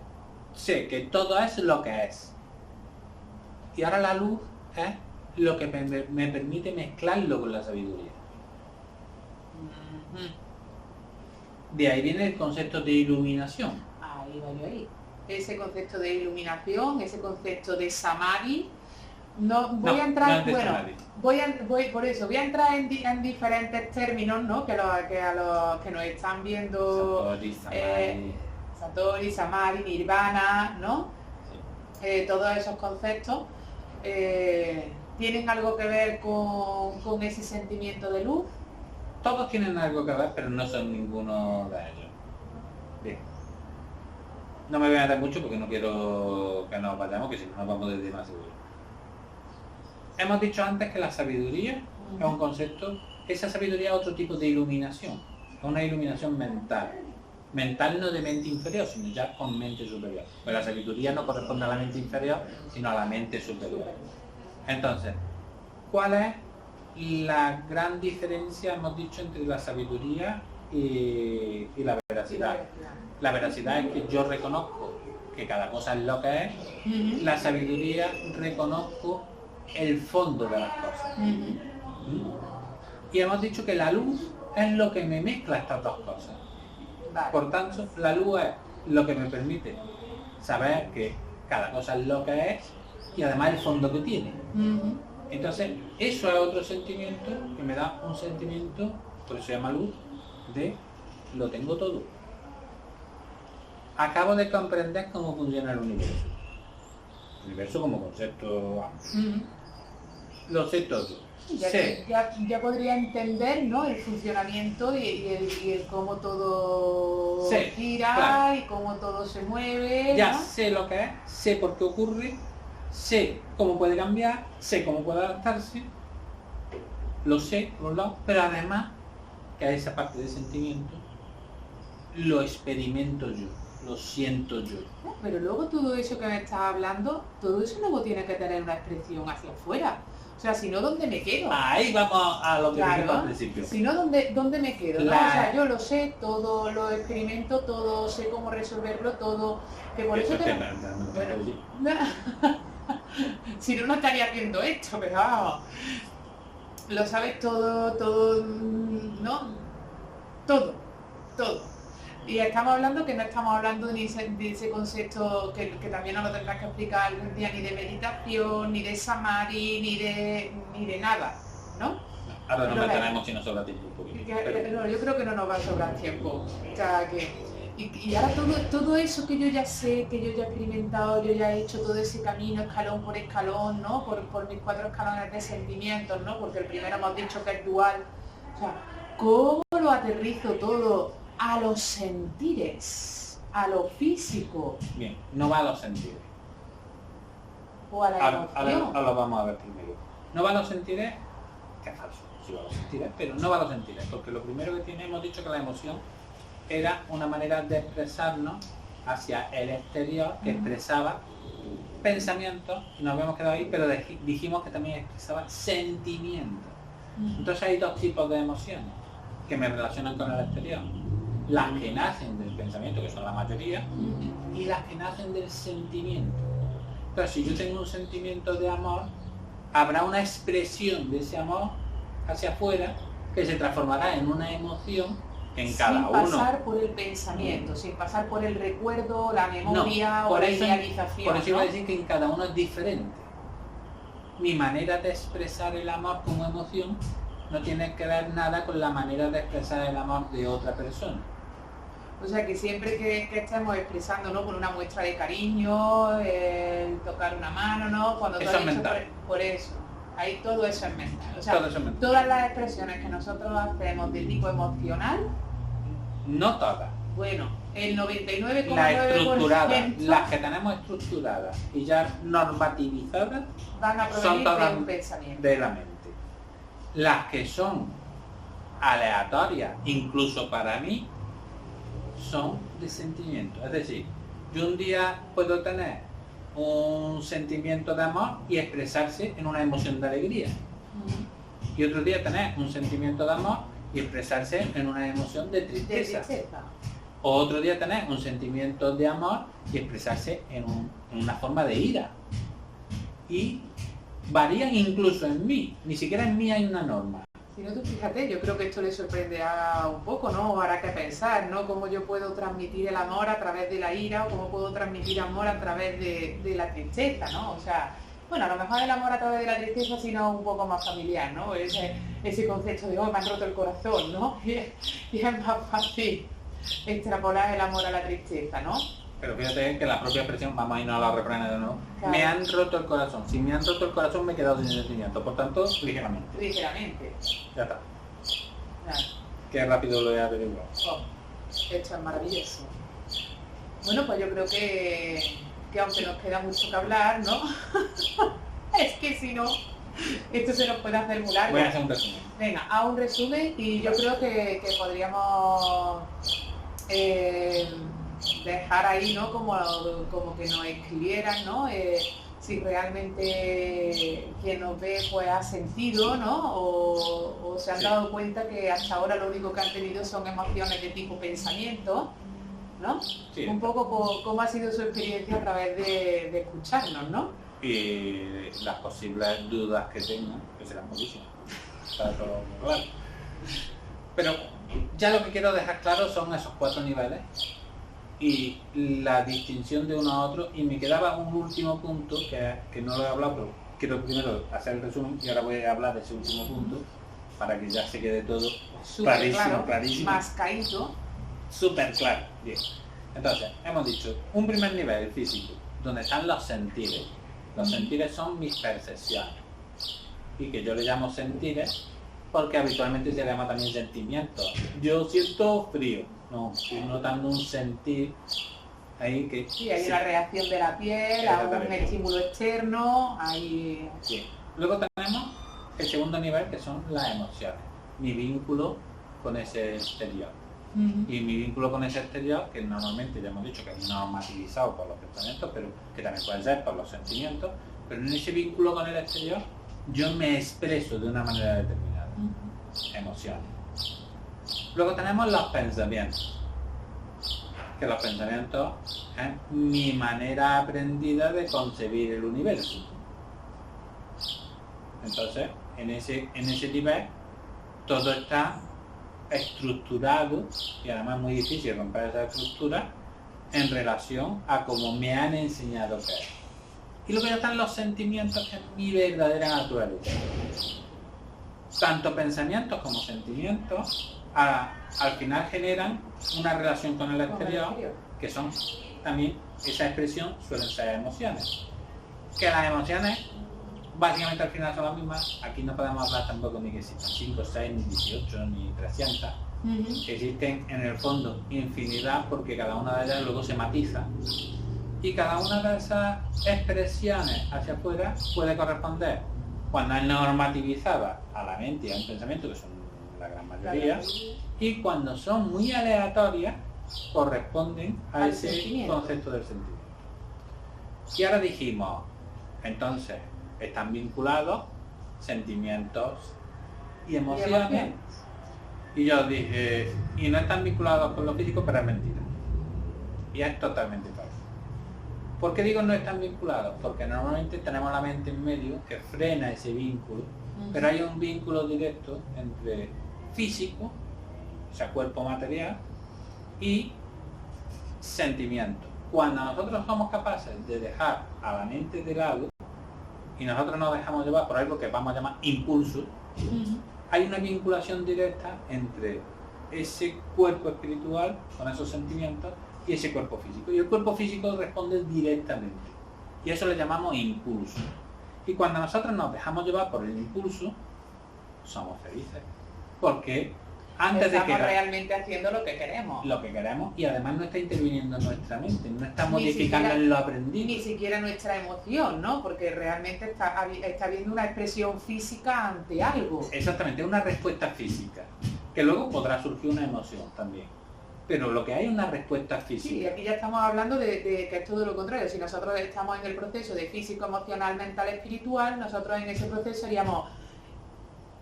que todo es lo que es. Y ahora la luz es lo que me permite mezclarlo con la sabiduría. De ahí viene el concepto de iluminación. Ahí va yo ahí. Ese concepto de iluminación, ese concepto de samadhi. No voy a entrar, por eso voy a entrar en diferentes términos, ¿no? Que a los que nos están viendo, Satori, Samadhi, Nirvana, ¿no? Todos esos conceptos tienen algo que ver con ese sentimiento de luz. Todos tienen algo que ver, pero no son ninguno de ellos. Bien. No me voy a meter mucho porque no quiero que nos vayamos, que si no nos vamos desde más seguro. Hemos dicho antes que la sabiduría es un concepto, esa sabiduría es otro tipo de iluminación, es una iluminación mental. Mental no de mente inferior, sino ya con mente superior. Pero la sabiduría no corresponde a la mente inferior, sino a la mente superior. Entonces, ¿cuál es la gran diferencia, hemos dicho, entre la sabiduría y la veracidad? La veracidad es que yo reconozco que cada cosa es lo que es. La sabiduría reconozco el fondo de las cosas. Y hemos dicho que la luz es lo que me mezcla estas dos cosas. Vale. Por tanto, la luz es lo que me permite saber que cada cosa es lo que es y además el fondo que tiene. Entonces, eso es otro sentimiento que me da un sentimiento, por eso se llama luz, de lo tengo todo. Acabo de comprender cómo funciona el universo. El universo como concepto amplio. Lo sé todo. Ya podría entender, ¿no? El funcionamiento y el cómo todo gira, claro, y cómo todo se mueve. Ya, ¿no? Sé lo que es, sé por qué ocurre, sé cómo puede cambiar, sé cómo puede adaptarse. Lo sé, por un lado, pero además, que a esa parte de sentimiento, lo experimento yo, lo siento yo. Pero luego todo eso que me estás hablando, todo eso luego tiene que tener una expresión hacia afuera. O sea, si no, ¿dónde me quedo? Ahí vamos a lo que dijimos al principio. Si no, ¿dónde me quedo? ¿No? O sea, yo lo sé, todo lo experimento, todo sé cómo resolverlo, todo... Que por eso si no, no estaría haciendo esto, pero vamos. Lo sabes todo, ¿no? Todo. Y estamos hablando que no estamos hablando de ese concepto que también nos lo tendrás que explicar algún día, ni de meditación, ni de samadhi, ni de nada, ¿no? Ahora nos meteremos si nos sobra tiempo un poquito. No, yo creo que no nos va a sobrar tiempo. O sea, y ahora todo eso que yo ya sé, que yo ya he experimentado, yo ya he hecho todo ese camino escalón por escalón, ¿no? Por mis 4 escalones de sentimientos, ¿no? Porque el primero hemos dicho que es dual. O sea, ¿cómo lo aterrizo todo a los sentires, a lo físico? Bien, no va a los sentires. O a la emoción. Ahora lo vamos a ver primero. No va a los sentires, que es falso, sí va a los sentires, pero no va a los sentires, porque lo primero que tiene, hemos dicho que la emoción era una manera de expresarnos hacia el exterior, que expresaba pensamientos, y nos habíamos quedado ahí, pero dijimos que también expresaba sentimientos. Entonces hay dos tipos de emociones que me relacionan con el exterior. Las que nacen del pensamiento, que son la mayoría, y las que nacen del sentimiento. Entonces, si yo tengo un sentimiento de amor, habrá una expresión de ese amor hacia afuera que se transformará en una emoción en cada uno. Sin pasar por el pensamiento, sin pasar por el recuerdo, la memoria o la idealización. Por eso iba a decir que en cada uno es diferente. Mi manera de expresar el amor como emoción no tiene que ver nada con la manera de expresar el amor de otra persona. O sea que siempre que estemos expresando, ¿no? Con una muestra de cariño, el tocar una mano, ¿no? Cuando eso es mental. Por eso, ahí todo eso es mental. O sea, todo eso es mental. Todas las expresiones que nosotros hacemos de tipo emocional, no todas. Bueno, el 99,9%. Las estructuradas, las que tenemos estructuradas y ya normativizadas, van a provenir de un pensamiento. De la mente. Las que son aleatorias, incluso para mí, son de sentimiento. Es decir, yo un día puedo tener un sentimiento de amor y expresarse en una emoción de alegría. Y otro día tener un sentimiento de amor y expresarse en una emoción de tristeza. O otro día tener un sentimiento de amor y expresarse en una forma de ira. Y varían incluso en mí. Ni siquiera en mí hay una norma. Si no, tú fíjate, yo creo que esto le sorprenderá un poco, ¿no? O hará que pensar, ¿no? Cómo yo puedo transmitir el amor a través de la ira o cómo puedo transmitir amor a través de la tristeza, ¿no? O sea, bueno, a lo mejor el amor a través de la tristeza, sino un poco más familiar, ¿no? Ese concepto de, oh, me han roto el corazón, ¿no? Y es más fácil extrapolar el amor a la tristeza, ¿no? Pero fíjate que la propia expresión, vamos a irnos a la refrán de nuevo, Claro. me han roto el corazón. Si me han roto el corazón me he quedado sin sentimiento, por tanto, ligeramente. Ligeramente. Ya está. Claro. Qué rápido lo he averiguado. Oh, esto es maravilloso. Bueno, pues yo creo que aunque nos queda mucho que hablar, ¿no? Es que si no, esto se nos puede hacer muy largo. Voy a hacer un resumen. Venga, a un resumen y yo creo que podríamos dejar ahí, ¿no? Como que nos escribieran, ¿no? Si realmente quien nos ve pues ha sentido, ¿no? O se han Sí. dado cuenta que hasta ahora lo único que han tenido son emociones de tipo pensamiento, ¿no? Sí. Un poco cómo ha sido su experiencia a través de escucharnos, ¿no? Y las posibles dudas que tengan, que serán muchísimas. Está todo muy claro. Pero ya lo que quiero dejar claro son esos 4 niveles y la distinción de uno a otro, y me quedaba un último punto que no lo he hablado, pero quiero primero hacer el resumen y ahora voy a hablar de ese último punto para que ya se quede todo Súper clarísimo, claro, clarísimo. más caído. Súper claro. Bien. Entonces, hemos dicho, un primer nivel, el físico, donde están los sentires. Los sentires son mis percepciones. Y que yo le llamo sentires porque habitualmente se le llama también sentimientos. Yo siento frío. No, estoy notando un sentir ahí que... Sí, hay sí. una reacción de la piel a un Exactamente. estímulo externo, hay... Bien. Luego tenemos el segundo nivel, que son las emociones. Mi vínculo con ese exterior. Y mi vínculo con ese exterior, que normalmente ya hemos dicho que es normativizado por los pensamientos, pero que también puede ser por los sentimientos, pero en ese vínculo con el exterior yo me expreso de una manera determinada. Emociones. Luego tenemos los pensamientos, que los pensamientos es mi manera aprendida de concebir el universo. Entonces, en ese nivel, todo está estructurado, y además muy difícil romper esa estructura en relación a cómo me han enseñado que es. Y luego ya están los sentimientos, que es mi verdadera naturaleza. Tanto pensamientos como sentimientos al final generan una relación con el exterior, que son también, esa expresión suelen ser emociones. Que las emociones básicamente al final son las mismas. Aquí no podemos hablar tampoco ni que existan 5, 6, ni 18, ni 300. Existen en el fondo infinidad, porque cada una de ellas luego se matiza. Y cada una de esas expresiones hacia afuera puede corresponder, cuando es normativizada, a la mente y a un pensamiento, que son la gran mayoría, y cuando son muy aleatorias, corresponden a Al ese sentimiento. concepto del sentimiento. Y ahora dijimos, entonces, están vinculados sentimientos y emociones. Y yo dije, y no están vinculados con lo físico, pero es mentira. Y es totalmente falso. ¿Por qué digo no están vinculados? Porque normalmente tenemos la mente en medio que frena ese vínculo, pero hay un vínculo directo entre físico, o sea, cuerpo material, y sentimiento. Cuando nosotros somos capaces de dejar a la mente de lado y nosotros nos dejamos llevar por algo que vamos a llamar impulso, hay una vinculación directa entre ese cuerpo espiritual con esos sentimientos y ese cuerpo físico. Y el cuerpo físico responde directamente. Y eso le llamamos impulso. Y cuando nosotros nos dejamos llevar por el impulso, somos felices. Porque antes de que estamos realmente haciendo lo que queremos. y además no está interviniendo en nuestra mente, no está Ni modificando siquiera- en lo aprendido. Ni siquiera nuestra emoción, ¿no? Porque realmente está habiendo una expresión física ante algo. Exactamente, una respuesta física, que luego podrá surgir una emoción también. Pero lo que hay es una respuesta Sí, física. aquí ya estamos hablando de que es todo lo contrario. Si nosotros estamos en el proceso de físico, emocional, mental, espiritual, nosotros en ese proceso seríamos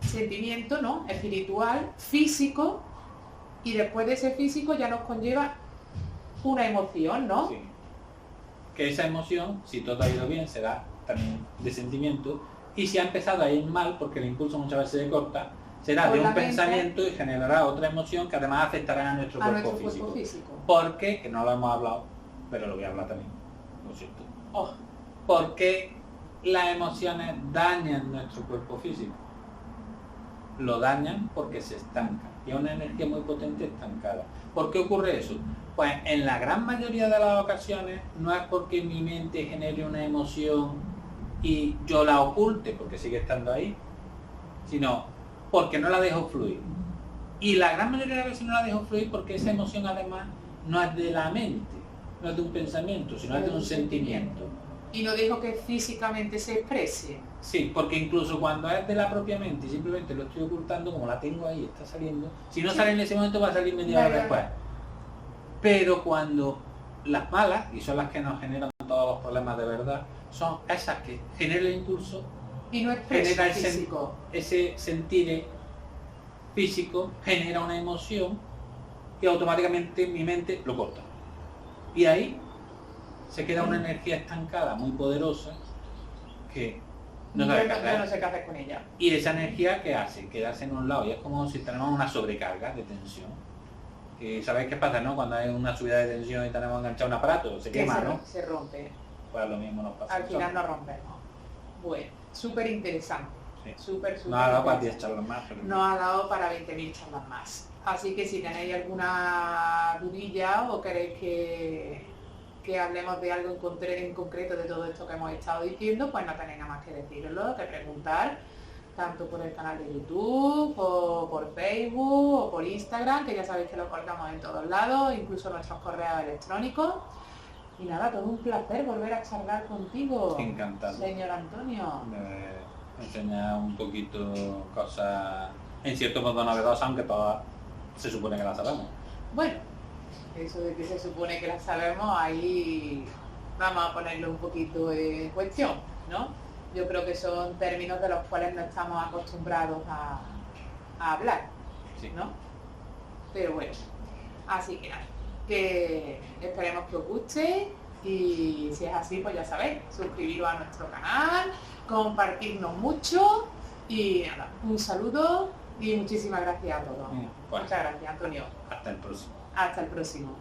sentimiento, ¿no? Espiritual, físico, y después de ese físico ya nos conlleva una emoción, ¿no? Sí. Que esa emoción, si todo ha ido bien, será también de sentimiento. Y si ha empezado a ir mal, porque el impulso muchas veces se corta, será por de la un mente pensamiento y generará otra emoción que además afectará a nuestro a cuerpo nuestro físico. cuerpo físico. Porque, que no lo hemos hablado, pero lo voy a hablar también, lo siento. Oh, Porque las emociones dañan nuestro cuerpo físico. Lo dañan porque se estancan. Y es una energía muy potente estancada. ¿Por qué ocurre eso? Pues en la gran mayoría de las ocasiones no es porque mi mente genere una emoción y yo la oculte porque sigue estando ahí, sino porque no la dejo fluir. Y la gran mayoría de las veces no la dejo fluir porque esa emoción además no es de la mente, no es de un pensamiento, sino es de un sentimiento. y no dejo que físicamente se exprese. Sí, porque incluso cuando es de la propia mente y simplemente lo estoy ocultando, como la tengo ahí, está saliendo, si no sale en ese momento va a salir media hora después. Pero cuando las malas, y son las que nos generan todos los problemas de verdad, son esas que generan el impulso Y no expresa genera físico. ese sentir físico, genera una emoción que automáticamente mi mente lo corta. Y ahí se queda una energía estancada muy poderosa que no sabe qué hacer. No sé qué hacer con ella. Y esa energía, ¿qué hace? Quedarse en un lado. Y es como si tenemos una sobrecarga de tensión. Y ¿sabéis qué pasa, no? Cuando hay una subida de tensión y tenemos enganchado un aparato, se quema, ¿no? Se rompe. Pues lo mismo nos pasa. Al final nos rompemos. Bueno, súper interesante. Sí. Súper No ha dado para 10 interesante. charlas más, pero... No ha dado para 20.000 charlas más. Así que si tenéis alguna dudilla o queréis que hablemos de algo en concreto de todo esto que hemos estado diciendo, pues no tenéis nada más que decirlo, que preguntar, tanto por el canal de YouTube, o por Facebook, o por Instagram, que ya sabéis que lo colgamos en todos lados, incluso nuestros correos electrónicos. Y nada, todo un placer volver a charlar contigo. Encantado. Señor Antonio. Me enseña un poquito cosas, en cierto modo novedosas, aunque todas se supone que las sabemos. Bueno, eso de que se supone que las sabemos, ahí vamos a ponerlo un poquito en cuestión, ¿no? Yo creo que son términos de los cuales no estamos acostumbrados a hablar, Sí. ¿no? Pero bueno, así que nada, que esperemos que os guste y si es así, pues ya sabéis, suscribiros a nuestro canal, compartirnos mucho y nada, un saludo y muchísimas gracias a todos. Pues, Muchas gracias, Antonio. hasta el próximo. Hasta el próximo.